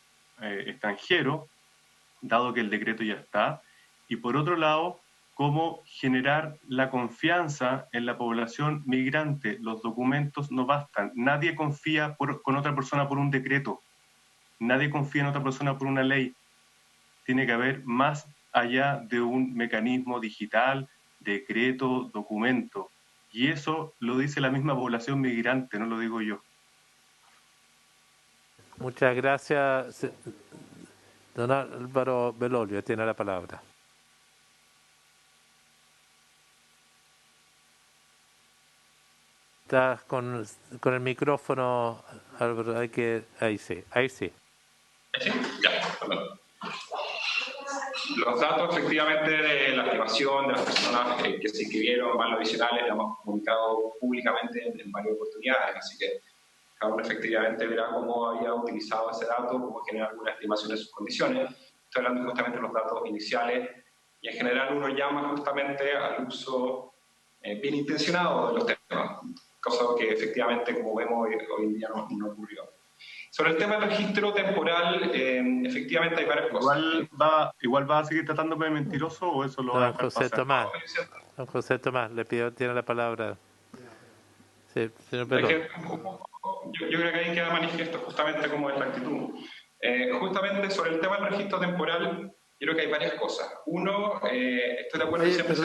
extranjero, dado que el decreto ya está, y por otro lado, cómo generar la confianza en la población migrante. Los documentos no bastan. Nadie confía con otra persona por un decreto. Nadie confía en otra persona por una ley. Tiene que haber más allá de un mecanismo digital, decreto, documento. Y eso lo dice la misma población migrante, no lo digo yo. Muchas gracias. Don Álvaro Belolio tiene la palabra. Estás con el micrófono, Álvaro, ahí sí. ¿Sí? Ya, perdón. Los datos efectivamente de la estimación de las personas que se inscribieron, más los adicionales, lo hemos comunicado públicamente en varias oportunidades, así que cada uno efectivamente verá cómo había utilizado ese dato, cómo generar alguna estimación de sus condiciones. Estoy hablando justamente de los datos iniciales y en general uno llama justamente al uso bien intencionado de los temas, cosa que efectivamente, como vemos, hoy en día no ocurrió. Sobre el tema del registro temporal, efectivamente hay varias cosas. ¿Igual va a seguir tratándome de mentiroso o eso lo va a dejar pasar? Don José Tomás, le pido, tiene la palabra. Sí, señor Pelón. Yo creo que ahí queda manifiesto justamente cómo es la actitud. Justamente sobre el tema del registro temporal, yo creo que hay varias cosas. Uno, estoy de acuerdo que siempre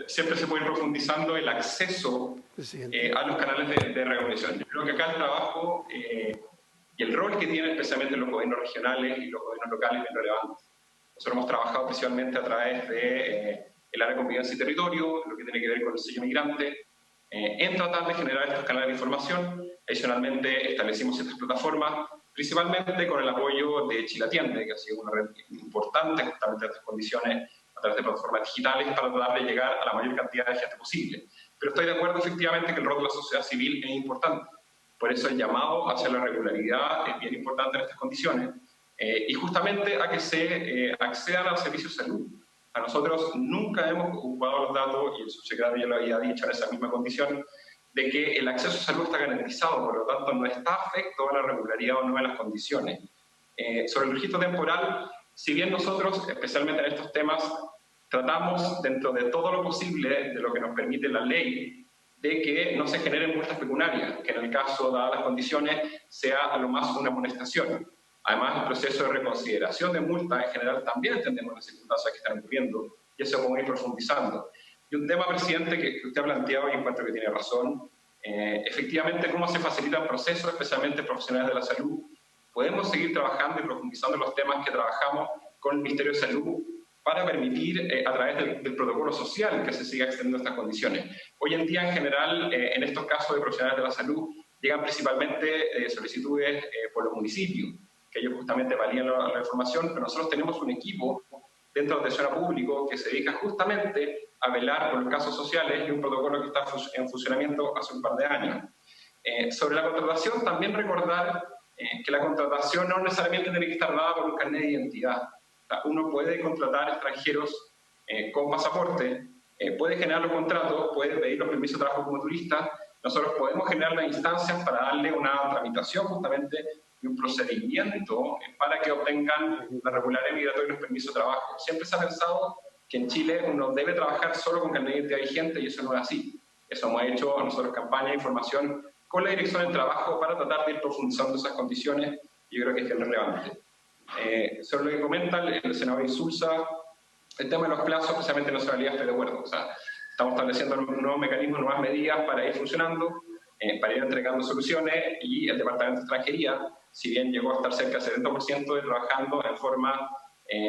siempre se puede ir profundizando el acceso a los canales de regulación. Yo creo que acá el trabajo y el rol que tienen especialmente los gobiernos regionales y los gobiernos locales es bien relevante. Nosotros hemos trabajado principalmente a través de el área de convivencia y territorio, lo que tiene que ver con el sello migrante, en tratar de generar estos canales de información. Adicionalmente establecimos ciertas plataformas, principalmente con el apoyo de Chile Atiende, que ha sido una red importante justamente en estas condiciones, a través de plataformas digitales para tratar de llegar a la mayor cantidad de gente posible. Pero estoy de acuerdo efectivamente que el rol de la sociedad civil es importante. Por eso el llamado hacia la regularidad es bien importante en estas condiciones. Y justamente a que se accedan al servicio de salud. A nosotros nunca hemos ocupado los datos, y el subsecretario ya lo había dicho en esa misma condición, de que el acceso a salud está garantizado, por lo tanto no está afecto a la regularidad o no de las condiciones. Sobre el registro temporal, si bien nosotros, especialmente en estos temas, tratamos dentro de todo lo posible, de lo que nos permite la ley, de que no se generen multas pecuniarias, que en el caso, dadas las condiciones, sea a lo más una amonestación. Además, el proceso de reconsideración de multas en general también entendemos las circunstancias que están ocurriendo, y eso vamos a ir profundizando. Y un tema, presidente, que usted ha planteado y encuentro que tiene razón, efectivamente, cómo se facilita el proceso, especialmente profesionales de la salud. Podemos seguir trabajando y profundizando en los temas que trabajamos con el Ministerio de Salud para permitir, a través del protocolo social, que se siga extendiendo estas condiciones. Hoy en día, en general, en estos casos de profesionales de la salud, llegan principalmente solicitudes por los municipios, que ellos justamente validan la información, pero nosotros tenemos un equipo dentro de atención a público que se dedica justamente a velar por los casos sociales y un protocolo que está en funcionamiento hace un par de años. Sobre la contratación, también recordar que la contratación no necesariamente tiene que estar dada por un carnet de identidad. O sea, uno puede contratar extranjeros con pasaporte, puede generar los contratos, puede pedir los permisos de trabajo como turista. Nosotros podemos generar las instancias para darle una tramitación justamente y un procedimiento para que obtengan la regularidad migratoria y los permisos de trabajo. Siempre se ha pensado que en Chile uno debe trabajar solo con carnet de identidad vigente y eso no es así. Eso hemos hecho nosotros campaña de información con la Dirección del Trabajo para tratar de ir profundizando esas condiciones y yo creo que es relevante. Sobre lo que comenta el senador Insulza, el tema de los plazos, especialmente en nacionalidad, estoy de acuerdo. O sea, estamos estableciendo nuevos mecanismos, nuevas medidas para ir funcionando, para ir entregando soluciones y el Departamento de Extranjería, si bien llegó a estar cerca del 70% de trabajando en forma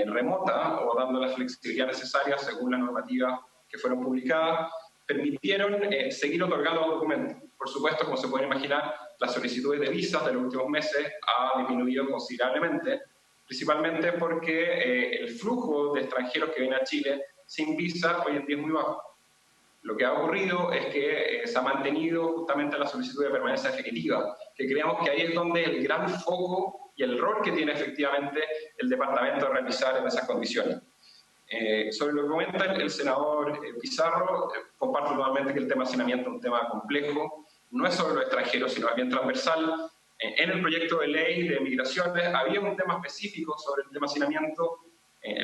remota o dando la flexibilidad necesaria según la normativa que fueron publicadas, permitieron seguir otorgando los documentos. Por supuesto, como se pueden imaginar, las solicitudes de visas de los últimos meses ha disminuido considerablemente, principalmente porque el flujo de extranjeros que vienen a Chile sin visa hoy en día es muy bajo. Lo que ha ocurrido es que se ha mantenido justamente la solicitud de permanencia definitiva, que creemos que ahí es donde el gran foco y el rol que tiene efectivamente el departamento de realizar en esas condiciones. Sobre lo que comenta el senador Pizarro, comparto totalmente que el tema de hacinamiento es un tema complejo, no es solo los extranjeros, sino bien transversal. En el proyecto de ley de migraciones había un tema específico sobre el tema de hacinamiento,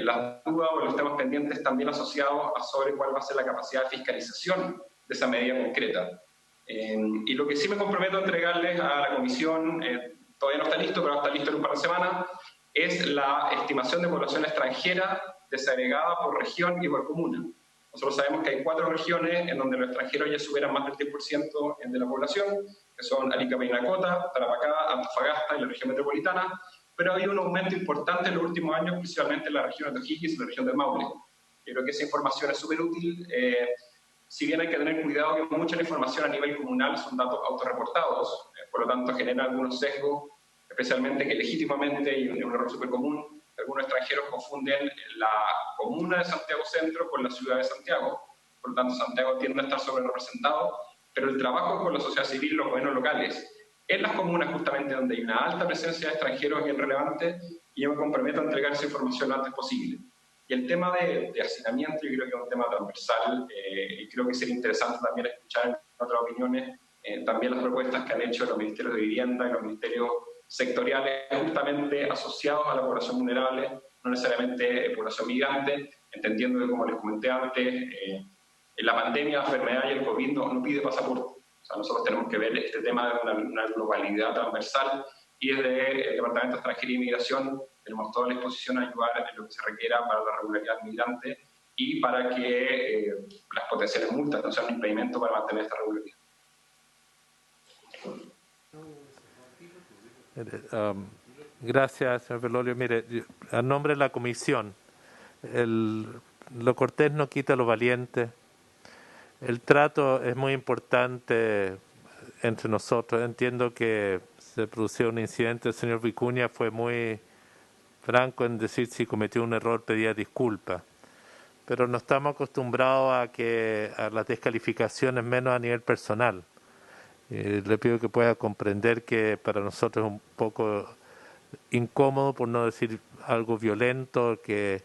las dudas o los temas pendientes también asociados a sobre cuál va a ser la capacidad de fiscalización de esa medida concreta. Y lo que sí me comprometo a entregarles a la comisión, todavía no está listo, pero va a estar listo en un par de semanas, es la estimación de población extranjera desagregada por región y por comuna. Nosotros sabemos que hay 4 regiones en donde los extranjeros ya superan más del 10% de la población, que son Arica, Parinacota, Tarapacá, Antofagasta y la región metropolitana, pero ha habido un aumento importante en los últimos años, principalmente en la región de O'Higgins y la región de Maule. Yo creo que esa información es súper útil, si bien hay que tener cuidado que mucha la información a nivel comunal son datos autorreportados, por lo tanto genera algunos sesgos, especialmente que legítimamente, y un error súper común, algunos extranjeros confunden la comuna de Santiago Centro con la ciudad de Santiago. Por lo tanto, Santiago tiende a estar sobre representado, pero el trabajo con la sociedad civil y los gobiernos locales en las comunas justamente donde hay una alta presencia de extranjeros es bien relevante y yo me comprometo a entregar esa información lo antes posible. Y el tema de hacinamiento yo creo que es un tema transversal y creo que sería interesante también escuchar en otras opiniones también las propuestas que han hecho los ministerios de vivienda y los ministerios sectoriales justamente asociados a la población vulnerable, no necesariamente población migrante, entendiendo que, como les comenté antes, la pandemia, la enfermedad y el COVID no pide pasaporte. O sea, nosotros tenemos que ver este tema de una globalidad transversal y desde el Departamento de Extranjería y Migración tenemos toda la disposición a ayudar en lo que se requiera para la regularidad migrante y para que las potenciales multas no sean un impedimento para mantener esta regularidad. Gracias, señor Belolio. Mire, a nombre de la comisión, lo cortés no quita lo valiente. El trato es muy importante entre nosotros. Entiendo que se produjo un incidente. El señor Vicuña fue muy franco en decir si cometió un error pedía disculpas. Pero no estamos acostumbrados a las descalificaciones, menos a nivel personal. Le pido que pueda comprender que para nosotros es un poco incómodo, por no decir algo violento, que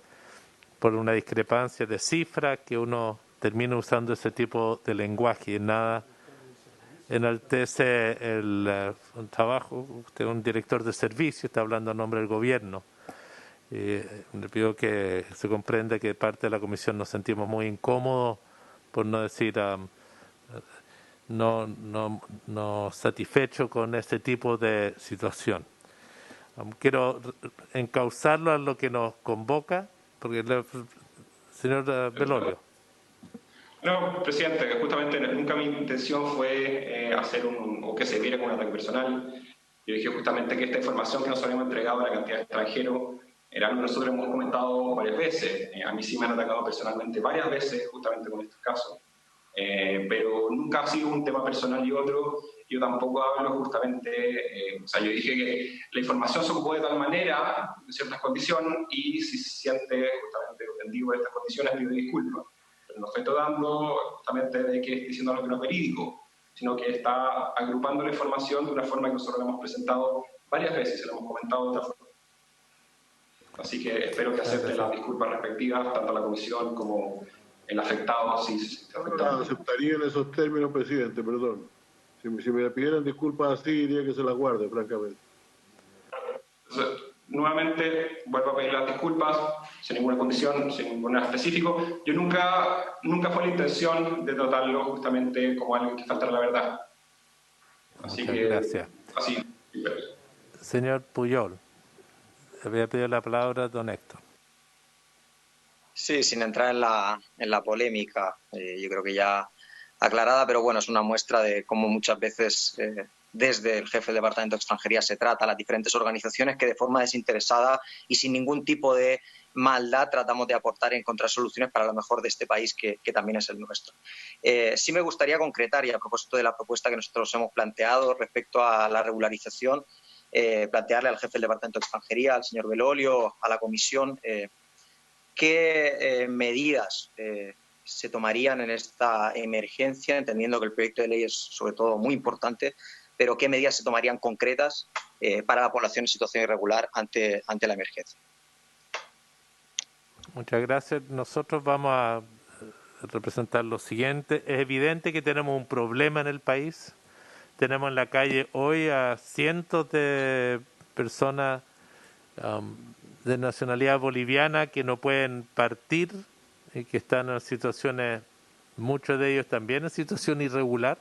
por una discrepancia de cifras que uno termina usando ese tipo de lenguaje y nada enaltece el trabajo. Usted es un director de servicio, está hablando a nombre del gobierno. Le pido que se comprenda que parte de la comisión nos sentimos muy incómodos, por no decir no satisfechos con este tipo de situación. Quiero encauzarlo a lo que nos convoca, porque señor Belolio. No, presidente, justamente nunca mi intención fue hacer o que se viera como un ataque personal. Yo dije justamente que esta información que nos habíamos entregado a la cantidad de extranjeros era algo que nosotros hemos comentado varias veces. A mí sí me han atacado personalmente varias veces justamente con estos casos. Pero nunca ha sido un tema personal y otro. Yo tampoco hablo justamente, o sea, yo dije que la información se ocupó de tal manera, en ciertas condiciones, y si se siente justamente ofendido por estas condiciones, pido disculpas. Pero no estoy tratando justamente de que esté diciendo algo que no es verídico, sino que está agrupando la información de una forma que nosotros la hemos presentado varias veces, se la hemos comentado de otra forma. Así que espero que acepte las disculpas respectivas, tanto a la comisión como el afectado, si se siente afectado. No aceptaría en esos términos, presidente, perdón. Si me pidieran disculpas así, diría que se las guarde, francamente. Entonces, nuevamente, vuelvo a pedir las disculpas, sin ninguna condición, sin ningún específico. Yo nunca fue la intención de tratarlo justamente como alguien que faltara la verdad. Así Muchas que, gracias. así. Señor Puyol, le voy a pedir la palabra a don Héctor. Sí, sin entrar en la polémica, yo creo que ya aclarada, pero bueno, es una muestra de cómo muchas veces desde el jefe del Departamento de Extranjería se trata a las diferentes organizaciones que de forma desinteresada y sin ningún tipo de maldad tratamos de aportar y encontrar soluciones para lo mejor de este país que también es el nuestro. Sí me gustaría concretar, y a propósito de la propuesta que nosotros hemos planteado respecto a la regularización, plantearle al jefe del Departamento de Extranjería, al señor Belolio, a la comisión, qué medidas se tomarían en esta emergencia, entendiendo que el proyecto de ley es sobre todo muy importante, pero qué medidas se tomarían concretas para la población en situación irregular ante la emergencia. Muchas gracias. Nosotros vamos a representar lo siguiente. Es evidente que tenemos un problema en el país. Tenemos en la calle hoy a cientos de personas de nacionalidad boliviana que no pueden partir y que están en situaciones, muchos de ellos también en situación irregular.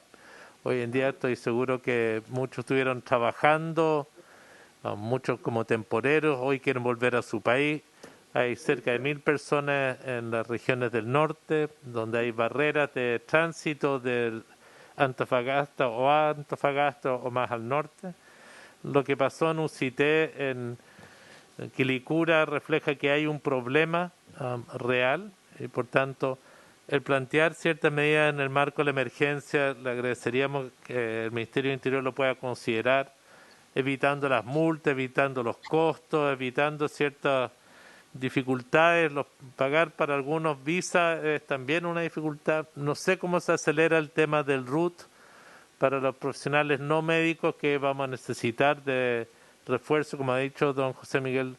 Hoy en día estoy seguro que muchos estuvieron trabajando, muchos como temporeros, hoy quieren volver a su país. Hay cerca de 1.000 personas en las regiones del norte, donde hay barreras de tránsito de Antofagasta o más al norte. Lo que pasó en Ucité, en Quilicura, refleja que hay un problema real y por tanto el plantear ciertas medidas en el marco de la emergencia, le agradeceríamos que el Ministerio del Interior lo pueda considerar, evitando las multas, evitando los costos, evitando ciertas dificultades. Pagar para algunos visas es también una dificultad. No sé cómo se acelera el tema del RUT para los profesionales no médicos que vamos a necesitar de refuerzo, como ha dicho don José Miguel,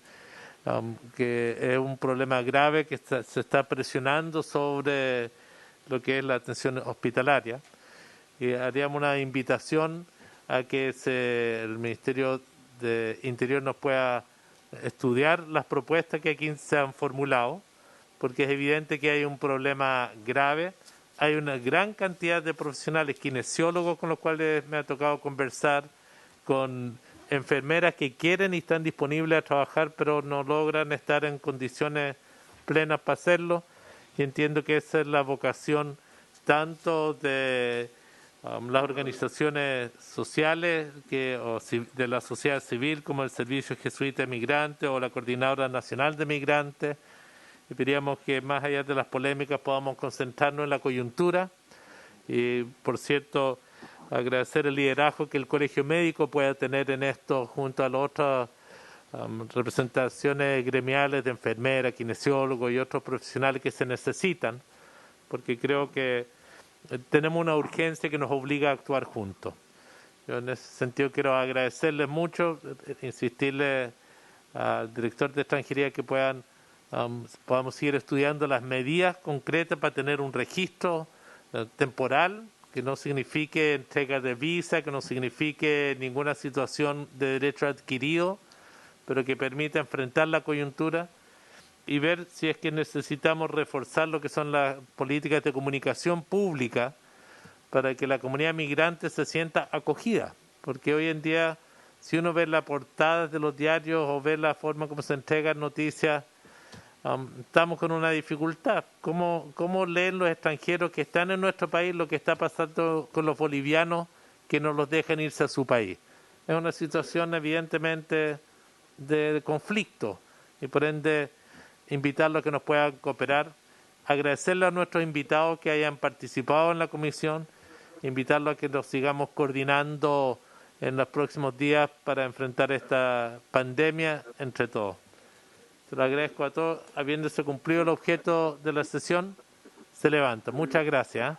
que es un problema grave que se está presionando sobre lo que es la atención hospitalaria. Y haríamos una invitación a que el Ministerio de Interior nos pueda estudiar las propuestas que aquí se han formulado, porque es evidente que hay un problema grave. Hay una gran cantidad de profesionales, kinesiólogos con los cuales me ha tocado conversar, con enfermeras que quieren y están disponibles a trabajar, pero no logran estar en condiciones plenas para hacerlo. Y entiendo que esa es la vocación tanto de las organizaciones sociales o de la sociedad civil, como el Servicio Jesuita de Migrantes o la Coordinadora Nacional de Migrantes. Y pediríamos que más allá de las polémicas podamos concentrarnos en la coyuntura. Y por cierto, agradecer el liderazgo que el Colegio Médico pueda tener en esto junto a las otras representaciones gremiales de enfermeras, kinesiólogos y otros profesionales que se necesitan, porque creo que tenemos una urgencia que nos obliga a actuar juntos. Yo en ese sentido quiero agradecerles mucho, insistirles al director de Extranjería que podamos seguir estudiando las medidas concretas para tener un registro temporal que no signifique entrega de visa, que no signifique ninguna situación de derecho adquirido, pero que permita enfrentar la coyuntura y ver si es que necesitamos reforzar lo que son las políticas de comunicación pública para que la comunidad migrante se sienta acogida, porque hoy en día, si uno ve las portadas de los diarios o ve la forma como se entregan noticias, estamos con una dificultad. ¿Cómo leen los extranjeros que están en nuestro país lo que está pasando con los bolivianos que no los dejan irse a su país? Es una situación evidentemente de conflicto y por ende invitarlos a que nos puedan cooperar, agradecerle a nuestros invitados que hayan participado en la comisión, invitarlos a que nos sigamos coordinando en los próximos días para enfrentar esta pandemia entre todos. Se lo agradezco a todos. Habiéndose cumplido el objeto de la sesión, se levanta. Muchas gracias.